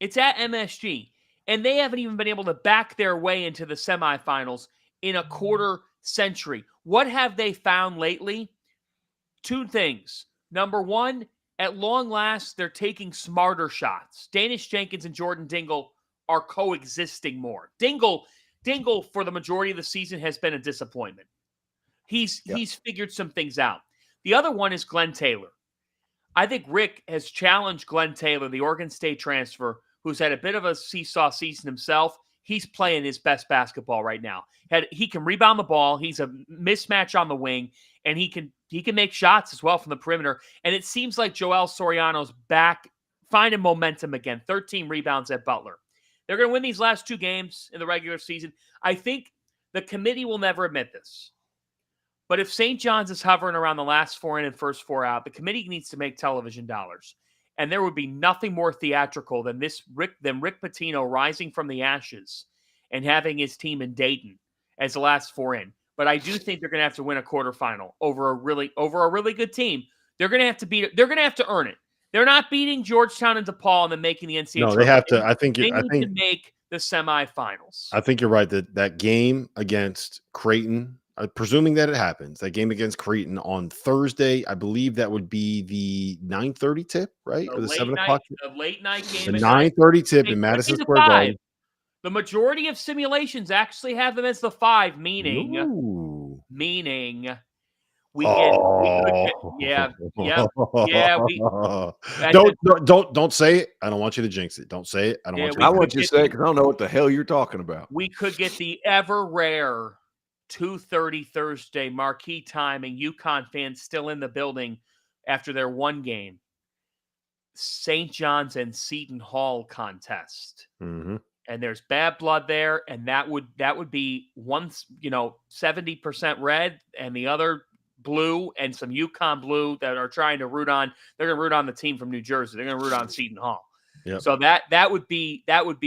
It's at MSG. And they haven't even been able to back their way into the semifinals in a quarter century. What have they found lately? 2 things. Number 1, at long last, they're taking smarter shots. Danish Jenkins and Jordan Dingle are coexisting more. Dingle, for the majority of the season, has been a disappointment. He's figured some things out. The other one is Glenn Taylor. I think Rick has challenged Glenn Taylor, the Oregon State transfer, who's had a bit of a seesaw season himself. He's playing his best basketball right now. He can rebound the ball. He's a mismatch on the wing, and he can make shots as well from the perimeter. And it seems like Joel Soriano's back, finding momentum again. 13 rebounds at Butler. They're going to win these last 2 games in the regular season. I think the committee will never admit this. But if St. John's is hovering around the last 4 in and first 4 out, the committee needs to make television dollars. And there would be nothing more theatrical than Rick Pitino rising from the ashes and having his team in Dayton as the last 4 in. But I do think they're going to have to win a quarterfinal over a really good team. They're going to have to beat it. They're going to have to earn it. They're not beating Georgetown and DePaul and then making the NCAA. No, they have to. I think they need to make the semifinals. I think you're right that game against Creighton, presuming that it happens, that game against Creighton on Thursday, I believe that would be the 9:30 tip, right? Or the 7 o'clock. The late night game. The 9:30 tip in Madison Square Garden. The majority of simulations actually have them as the 5, meaning we Don't say it. I don't want you to jinx it. Don't say it. I want you to say it because I don't know what the hell you're talking about. We could get the ever rare 2:30 Thursday marquee timing. UConn fans still in the building after their 1 game. St. John's and Seton Hall contest. Mm-hmm. And there's bad blood there, and that would be 70% red and the other blue, and some UConn blue that are trying to root on. They're going to root on the team from New Jersey. They're going to root on Seton Hall. Yep. So that would be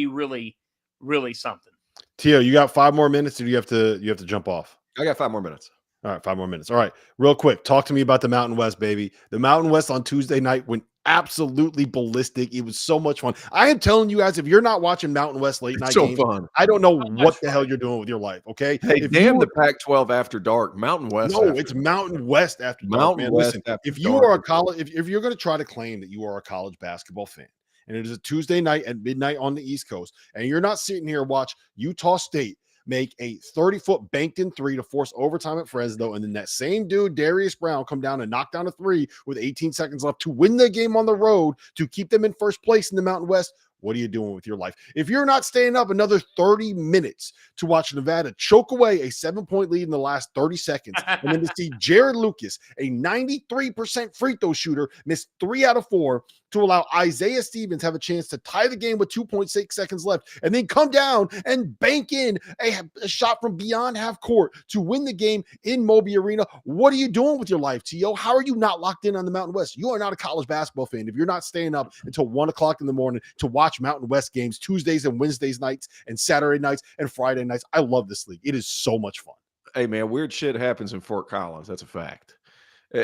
really, really something. Tio, you got 5 more minutes, or you have to jump off? I got 5 more minutes. All right, 5 more minutes. All right, real quick, talk to me about the Mountain West, baby. The Mountain West on Tuesday night went absolutely ballistic. It was so much fun. I am telling you guys, if you're not watching Mountain West late night games, fun. I don't know what the hell you're doing with your life. Okay, hey, damn the Pac-12 after dark, Mountain West. No, it's Mountain West after dark. Man, listen, if you are a college, if you're going to try to claim that you are a college basketball fan, and it is a Tuesday night at midnight on the East Coast, and you're not sitting here watch Utah State make a 30-foot banked in 3 to force overtime at Fresno, and then that same dude, Darius Brown, come down and knock down a 3 with 18 seconds left to win the game on the road to keep them in first place in the Mountain West. What are you doing with your life? If you're not staying up another 30 minutes to watch Nevada choke away a 7-point lead in the last 30 seconds, and then to see Jared Lucas, a 93% free throw shooter, miss 3 out of 4 to allow Isaiah Stevens have a chance to tie the game with 2.6 seconds left, and then come down and bank in a shot from beyond half court to win the game in Moby Arena. What are you doing with your life, T.O.? How are you not locked in on the Mountain West? You are not a college basketball fan if you're not staying up until 1 o'clock in the morning to watch Mountain West games Tuesdays and Wednesdays nights and Saturday nights and Friday nights. I love this league. It is so much fun. Hey, man, weird shit happens in Fort Collins. That's a fact.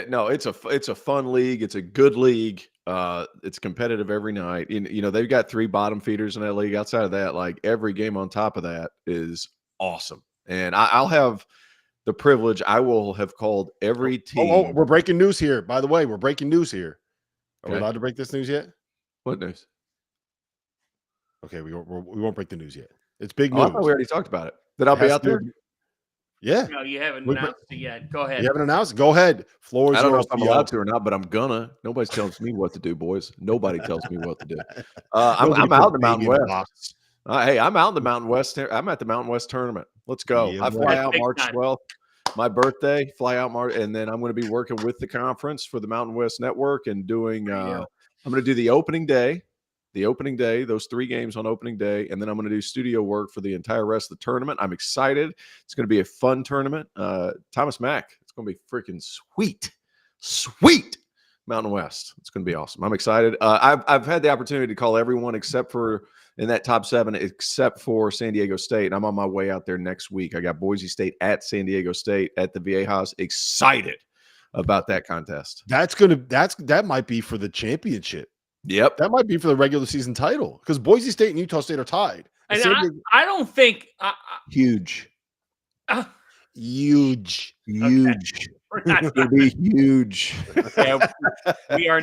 No, it's a fun league. It's a good league. It's competitive every night. They've got 3 bottom feeders in that league. Outside of that, like every game on top of that is awesome. And I'll have the privilege. I will have called every team. Oh, we're breaking news here. By the way, we're breaking news here. Are we Okay. allowed to break this news yet? What news? Okay, we won't break the news yet. It's big Oh, news. I thought we already talked about it. That I'll It be has out to there. Yeah. No, you haven't We- announced it yet. Go ahead. You haven't announced it? Go ahead. Floor is I don't know yours, if I'm Theo. allowed to or not, but I'm gonna. Nobody tells me what to do, boys. Nobody tells me what to do. I'm Nobody out in put the baby Mountain in the West. box. Hey, I'm out in the Mountain West. I'm at the Mountain West tournament. Let's go. Yeah, I boy. fly That's out big March time. 12th, my birthday. Fly out March, and then I'm going to be working with the conference for the Mountain West Network and doing. I'm going to do the opening day. Those 3 games on opening day, and then I'm going to do studio work for the entire rest of the tournament. I'm excited. It's going to be a fun tournament. Thomas Mack. It's going to be freaking sweet. Mountain West. It's going to be awesome. I'm excited. I've had the opportunity to call everyone except for in that top 7, except for San Diego State. And I'm on my way out there next week. I got Boise State at San Diego State at the Viejas. Excited about that contest. That might be for the championship. Yep. That might be for the regular season title because Boise State and Utah State are tied. And I don't think Huge. Huge. we're not It'll be huge. Yeah, we are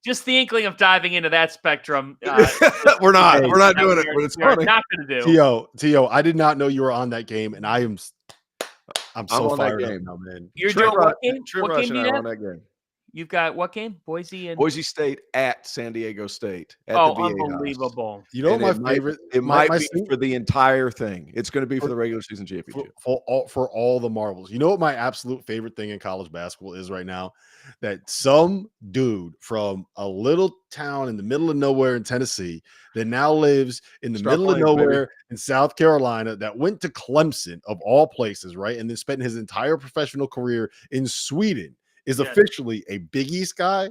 just the inkling of diving into that spectrum. We're not doing it, but it's funny. Not going to do. Tio, I did not know you were on that game, and I'm so on that fired up game. now, man. You're Trent doing what game? Trent What Rush game and do you I are have? on that game. You've got what game? Boise and Boise State at San Diego State. At oh, the Viejas. unbelievable! You know And what my favorite? It my might be for the entire thing. It's going to be for the regular season championship. for all the marbles. You know what my absolute favorite thing in college basketball is right now? That some dude from a little town in the middle of nowhere in Tennessee that now lives in the Start middle playing, of nowhere baby. in South Carolina that went to Clemson of all places, right? And then spent his entire professional career in Sweden is Yes. officially a Big East guy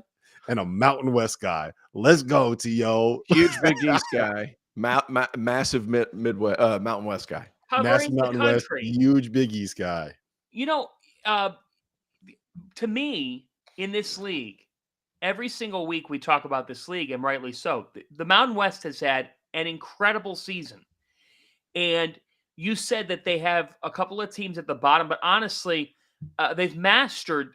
and a Mountain West guy. Let's go, T.O. Huge Big East guy, massive Midwest, Mountain West guy. Covering Massive the Mountain West, country. huge Big East guy. You know, to me, in this league, every single week we talk about this league, and rightly so. The Mountain West has had an incredible season. And you said that they have a couple of teams at the bottom, but honestly, they've mastered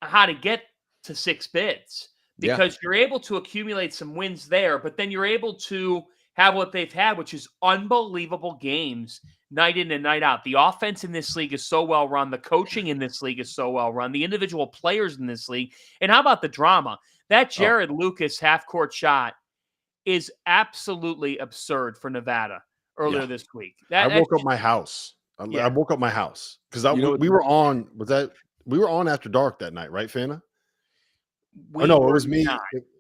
how to get to 6 bids because you're able to accumulate some wins there, but then you're able to have what they've had, which is unbelievable games night in and night out. The offense in this league is so well run. The coaching in this league is so well run. The individual players in this league. And how about the drama? That Jared Lucas half-court shot is absolutely absurd for Nevada earlier this week. I woke up my house. I woke up my house because we were on. We were on after dark that night, right, Fana? It was me.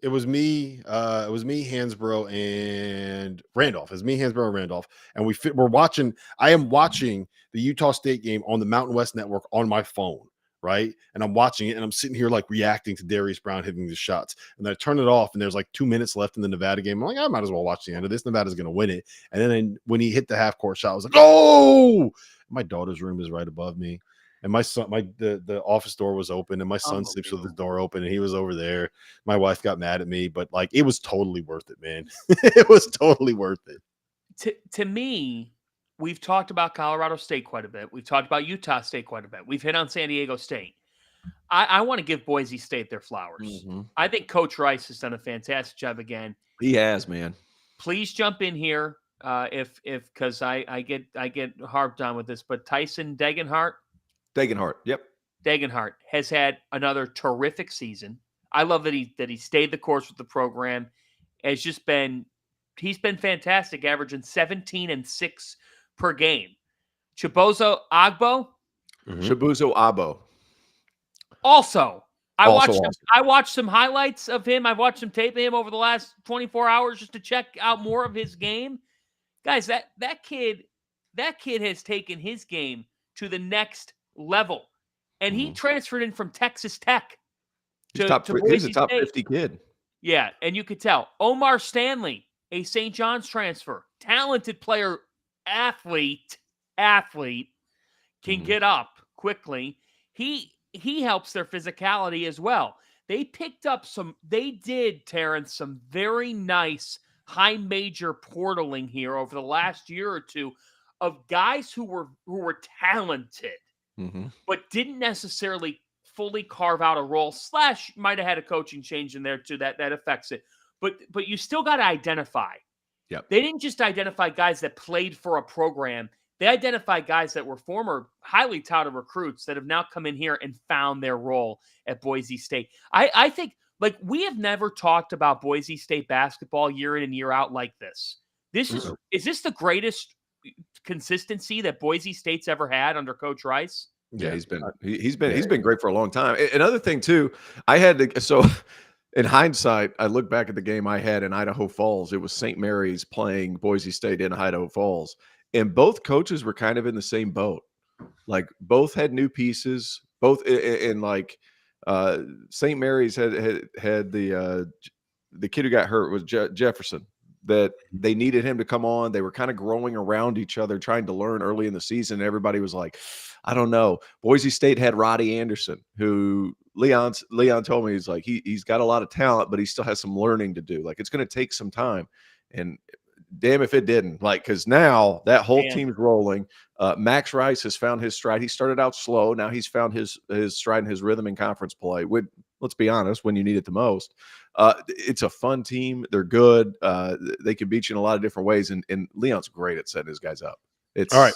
It was me. It was me, Hansborough, and Randolph. It was me, Hansborough, and Randolph, and we're watching. I am watching the Utah State game on the Mountain West Network on my phone, right? And I'm watching it, and I'm sitting here like reacting to Darius Brown hitting the shots. And then I turn it off, and there's like 2 minutes left in the Nevada game. I'm like, I might as well watch the end of this. Nevada's going to win it. And then when he hit the half court shot, I was like, oh! My daughter's room is right above me. And my son, the office door was open, and my son sleeps with the door open, and he was over there. My wife got mad at me, but like it was totally worth it, man. It was totally worth it. To me, we've talked about Colorado State quite a bit. We've talked about Utah State quite a bit. We've hit on San Diego State. I want to give Boise State their flowers. Mm-hmm. I think Coach Rice has done a fantastic job again. He has, man. Please jump in here because I get harped on with this, but Tyson Degenhart. Yep. Degenhart has had another terrific season. I love that he stayed the course with the program. He's been fantastic, averaging 17 and 6 per game. Chibozo Agbo. Chibuzo Abo. Also, I Also watched some highlights of him. I've watched some tape of him over the last 24 hours just to check out more of his game. Guys, that kid has taken his game to the next level. And he transferred in from Texas Tech. He's a top 50 kid. Yeah, and you could tell. Omar Stanley, a St. John's transfer, talented player, athlete, can get up quickly. He helps their physicality as well. They picked up some very nice high major portaling here over the last year or two of guys who were talented, but didn't necessarily fully carve out a role, / might have had a coaching change in there too that affects it. But you still got to identify. Yep. They didn't just identify guys that played for a program. They identified guys that were former highly touted recruits that have now come in here and found their role at Boise State. I think, like, we have never talked about Boise State basketball year in and year out like this. Is this the greatest consistency that Boise State's ever had under Coach Rice? Yeah, he's been great for a long time. Another thing too, in hindsight, I look back at the game I had in Idaho Falls. It was St. Mary's playing Boise State in Idaho Falls, and both coaches were kind of in the same boat. Like, both had new pieces. Both in like St. Mary's had the kid who got hurt was Jefferson. That they needed him to come on. They were kind of growing around each other, trying to learn early in the season. Everybody was like, I don't know. Boise State had Roddy Anderson, who Leon told me, he's like, he's got a lot of talent, but he still has some learning to do. Like, it's going to take some time. And damn if it didn't. Like, because now that whole team's rolling. Max Rice has found his stride. He started out slow. Now he's found his stride and his rhythm in conference play. Let's be honest, when you need it the most. It's a fun team. They're good. They can beat you in a lot of different ways. And Leon's great at setting his guys up. It's all right.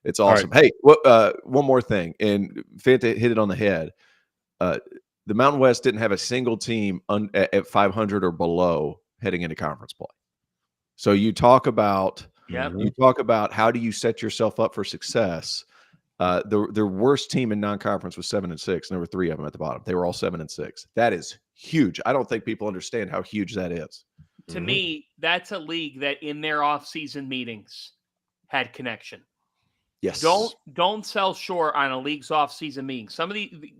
It's awesome. Right. Hey, one more thing. And Fanta hit it on the head. The Mountain West didn't have a single team at 500 or below heading into conference play. So you talk about how do you set yourself up for success. Their worst team in non-conference was 7-6, and there were 3 of them at the bottom. They were all 7-6. That is huge. I don't think people understand how huge that is. To me, that's a league that in their off-season meetings had connection. Yes. Don't sell short on a league's off-season meeting.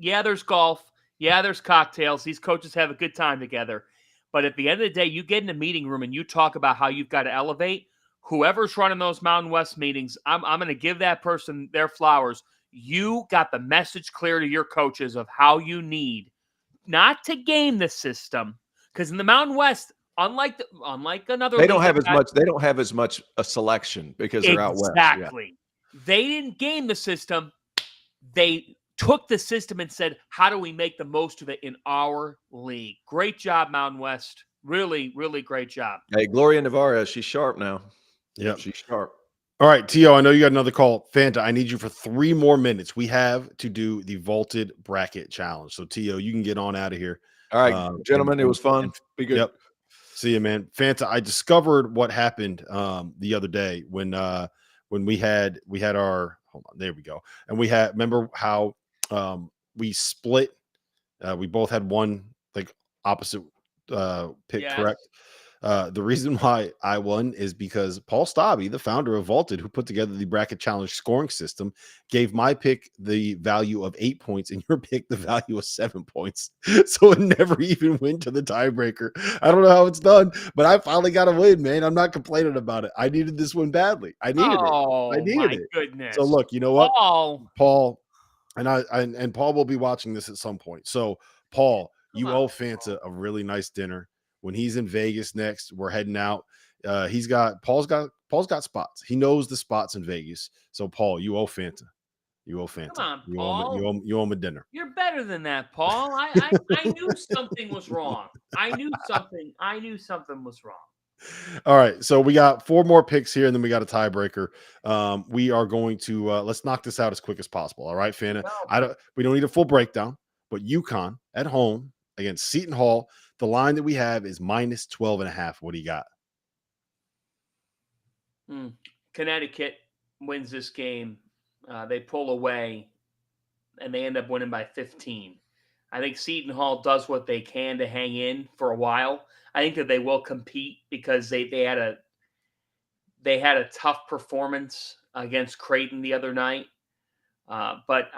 There's golf. Yeah, there's cocktails. These coaches have a good time together. But at the end of the day, you get in a meeting room and you talk about how you've got to elevate. Whoever's running those Mountain West meetings, I'm going to give that person their flowers. You got the message clear to your coaches of how you need not to game the system, because in the Mountain West, unlike another, they don't have as much a selection because they're out west. Exactly. Yeah. They didn't game the system. They took the system and said, how do we make the most of it in our league? Great job, Mountain West. Really, really great job. Hey, Gloria Navarez, she's sharp now. Yeah, she's sharp. All right, T.O., I know you got another call. Fanta, I need you for 3 more minutes. We have to do the vaulted bracket challenge. So, T.O., you can get on out of here. All right, gentlemen, it was fun. Be good. Yep. See you, man. Fanta, I discovered what happened the other day when we had our – hold on, there we go. And we had – remember how we split? We both had one, like, opposite pick, yes. Correct? The reason why I won is because Paul Stabby, the founder of Vaulted, who put together the bracket challenge scoring system, gave my pick the value of 8 points and your pick the value of 7 points. So it never even went to the tiebreaker. I don't know how it's done, but I finally got a win, man. I'm not complaining about it. I needed this one badly. I needed it. Goodness. So look, you know what? Paul and Paul will be watching this at some point. So Paul, you owe Fanta a really nice dinner. When he's in Vegas next, we're heading out. Paul's got spots. He knows the spots in Vegas. So Paul, you owe Fanta. You owe Fanta. Come on, Paul. You owe him a dinner. You're better than that, Paul. I knew something was wrong. I knew something was wrong. All right. So we got 4 more picks here, and then we got a tiebreaker. We are going to let's knock this out as quick as possible. All right, Fanta. We don't need a full breakdown, but UConn at home against Seton Hall. The line that we have is minus 12.5. What do you got? Connecticut wins this game. They pull away, and they end up winning by 15. I think Seton Hall does what they can to hang in for a while. I think that they will compete because they had a tough performance against Creighton the other night. But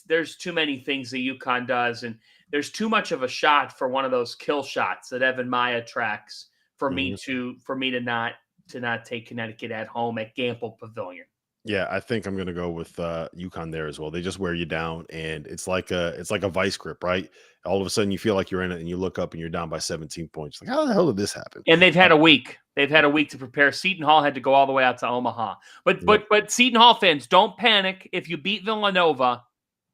there's too many things that UConn does, and there's too much of a shot for one of those kill shots that Evan Maya tracks for me to not take Connecticut at home at Gamble Pavilion. Yeah, I think I'm going to go with UConn there as well. They just wear you down, and it's like a vice grip, right? All of a sudden, you feel like you're in it, and you look up, and you're down by 17 points. Like, how the hell did this happen? And they've had a week. They've had a week to prepare. Seton Hall had to go all the way out to Omaha. But Seton Hall fans, don't panic. If you beat Villanova,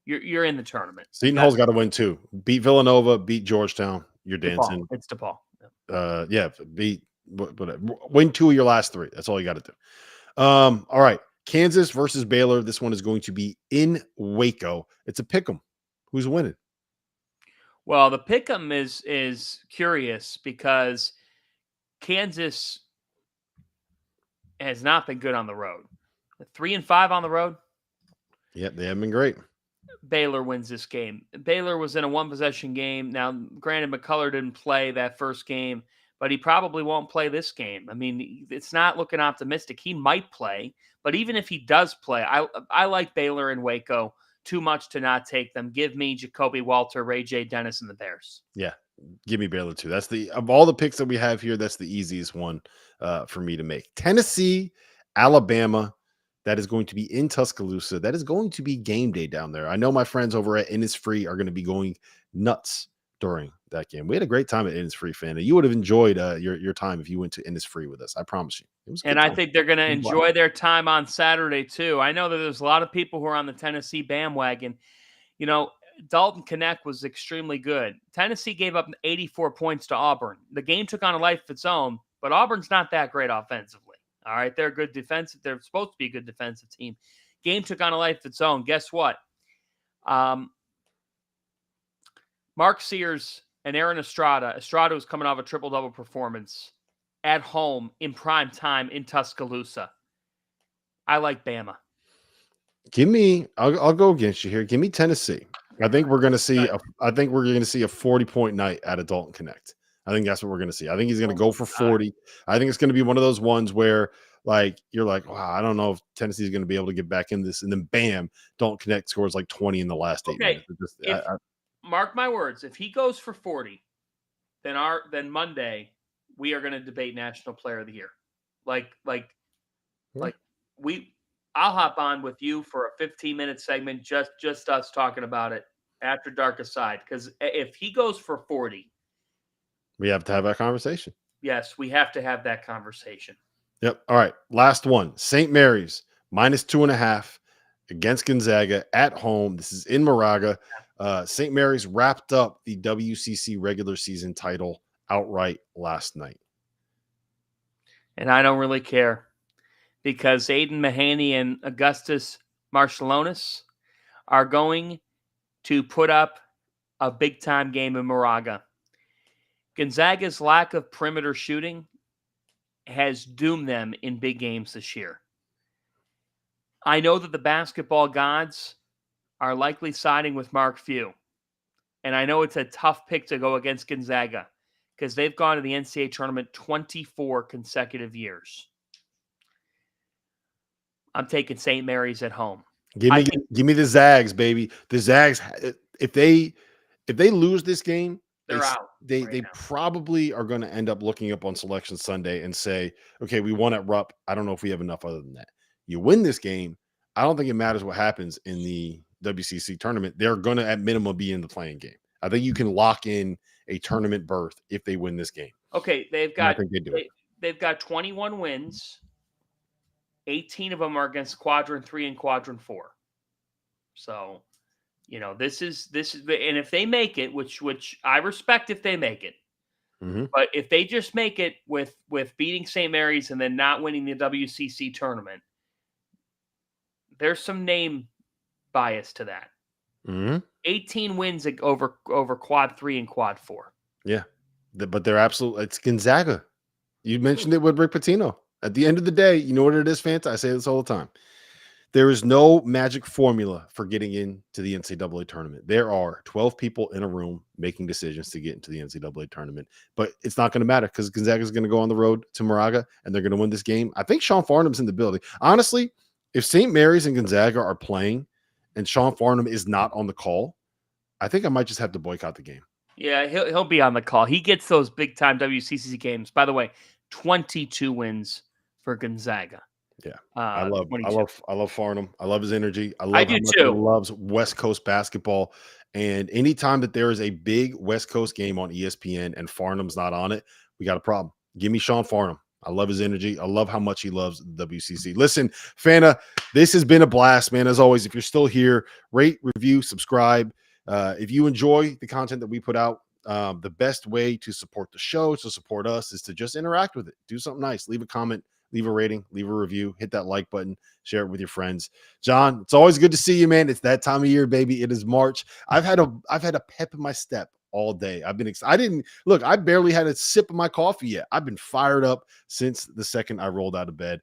you're in the tournament. Seton Hall's got to win too. Beat Villanova, beat Georgetown. You're dancing. It's DePaul. Win 2 of your last 3. That's all you got to do. All right. Kansas versus Baylor. This one is going to be in Waco. It's a pick'em. Who's winning? Well, the pick'em is curious because Kansas has not been good on the road. 3-5 on the road. Yep, they haven't been great. Baylor wins this game. Baylor was in a one-possession game. Now, granted, McCullough didn't play that first game, but he probably won't play this game. I mean, it's not looking optimistic. He might play, but even if he does play, I like Baylor and Waco too much to not take them. Give me Jacoby Walter, Ray J. Dennis, and the Bears. Yeah, give me Baylor too. That's of all the picks that we have here, that's the easiest one for me to make. Tennessee, Alabama. That is going to be in Tuscaloosa. That is going to be game day down there. I know my friends over at Innisfree are going to be going nuts during that game. We had a great time at Innisfree, fan. You would have enjoyed your time if you went to Innisfree with us. I promise you. It was a good time. I think they're going to enjoy their time on Saturday too. I know that there's a lot of people who are on the Tennessee bandwagon. You know, Dalton Knecht was extremely good. Tennessee gave up 84 points to Auburn. The game took on a life of its own, but Auburn's not that great offensively. All right, they're good defensive. They're supposed to be a good defensive team. Game took on a life of its own. Guess what? Mark Sears and Aaron Estrada. Estrada was coming off a triple-double performance at home in prime time in Tuscaloosa. I like Bama. I'll go against you here. Give me Tennessee. I think we're going to see a 40-point night out of Dalton Knecht. I think that's what we're going to see. I think he's going to go for 40. I think it's going to be one of those ones where, like, you're like, wow, I don't know if Tennessee's going to be able to get back in this. And then, bam, Dalton Knecht scores like 20 in the last 8 minutes. Mark my words. If he goes for 40, then Monday we are going to debate National Player of the Year. I'll hop on with you for a 15-minute segment, just us talking about it after dark aside. Because if he goes for 40. We have to have that conversation. Yes, we have to have that conversation. Yep. All right. Last one. St. Mary's -2.5 against Gonzaga at home. This is in Moraga. St. Mary's wrapped up the WCC regular season title outright last night. And I don't really care because Aiden Mahaney and Augustus Marshallonis are going to put up a big-time game in Moraga. Gonzaga's lack of perimeter shooting has doomed them in big games this year. I know that the basketball gods are likely siding with Mark Few. And I know it's a tough pick to go against Gonzaga because they've gone to the NCAA tournament 24 consecutive years. I'm taking St. Mary's at home. Give me the Zags, baby. The Zags, if they lose this game, they're out. They probably are going to end up looking up on Selection Sunday and say, okay, we won at Rupp. I don't know if we have enough other than that. You win this game, I don't think it matters what happens in the WCC tournament. They're going to, at minimum, be in the playing game. I think you can lock in a tournament berth if they win this game. Okay, they've got 21 wins. 18 of them are against Quadrant 3 and Quadrant 4. So, you know, this is, and if they make it, which I respect if they make it, but if they just make it with beating St. Mary's and then not winning the WCC tournament, there's some name bias to that. 18 wins over Quad 3 and Quad 4. Yeah, but they're absolutely, it's Gonzaga. You mentioned it with Rick Pitino. At the end of the day, you know what it is, Fanta? I say this all the time. There is no magic formula for getting into the NCAA tournament. There are 12 people in a room making decisions to get into the NCAA tournament, but it's not going to matter because Gonzaga is going to go on the road to Moraga and they're going to win this game. I think Sean Farnham's in the building. Honestly, if St. Mary's and Gonzaga are playing and Sean Farnham is not on the call, I think I might just have to boycott the game. Yeah, he'll be on the call. He gets those big time WCC games. By the way, 22 wins for Gonzaga. Yeah, I love Farnham. I love his energy. I love how much he loves West Coast basketball. And anytime that there is a big West Coast game on ESPN and Farnham's not on it, we got a problem. Give me Sean Farnham. I love his energy. I love how much he loves the WCC. Listen, Fana, this has been a blast, man. As always, if you're still here, rate, review, subscribe. If you enjoy the content that we put out, the best way to support the show, to support us, is to just interact with it. Do something nice. Leave a comment, leave a rating, leave a review, hit that like button, share it with your friends. John, it's always good to see you, man. It's that time of year, baby. It is March. I've had a pep in my step all day. I've been excited. I barely had a sip of my coffee yet. I've been fired up since the second I rolled out of bed.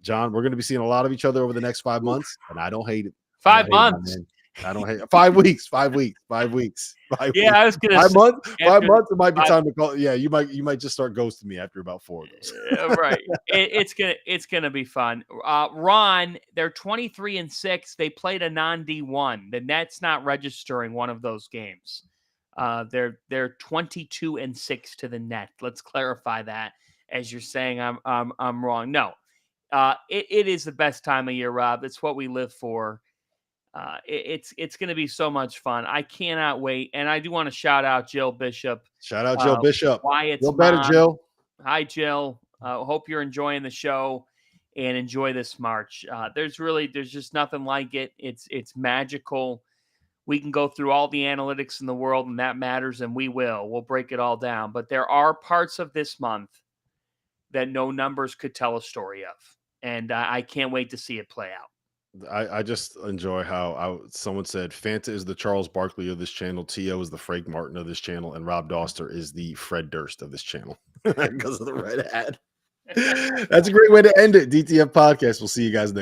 John, we're going to be seeing a lot of each other over the next 5 months, and I don't hate it. 5 months. I don't hate it. 5 weeks. 5 weeks. 5 weeks. 5 Yeah, weeks. I was going to 5 months. 5 months. It might be 5 time to call. Yeah, you might just start ghosting me after about 4 of those. Right. It's gonna be fun. Ron, they're 23-6. They played a non-D1. The Net's not registering one of those games. They're 22-6 to the Net. Let's clarify that. As you're saying, I'm wrong. No, it is the best time of year, Rob. It's what we live for. It's going to be so much fun. I cannot wait. And I do want to shout out Jill Bishop. Shout out Jill Bishop. Wyatt's Feel better, mom. Jill. Hi, Jill. Hope you're enjoying the show and enjoy this March. There's just nothing like it. It's magical. We can go through all the analytics in the world, and that matters, and we will. We'll break it all down. But there are parts of this month that no numbers could tell a story of. And I can't wait to see it play out. I just enjoy how someone said Fanta is the Charles Barkley of this channel, T.O. is the Frank Martin of this channel, and Rob Doster is the Fred Durst of this channel because of the red hat. That's a great way to end it. DTF Podcast. We'll see you guys next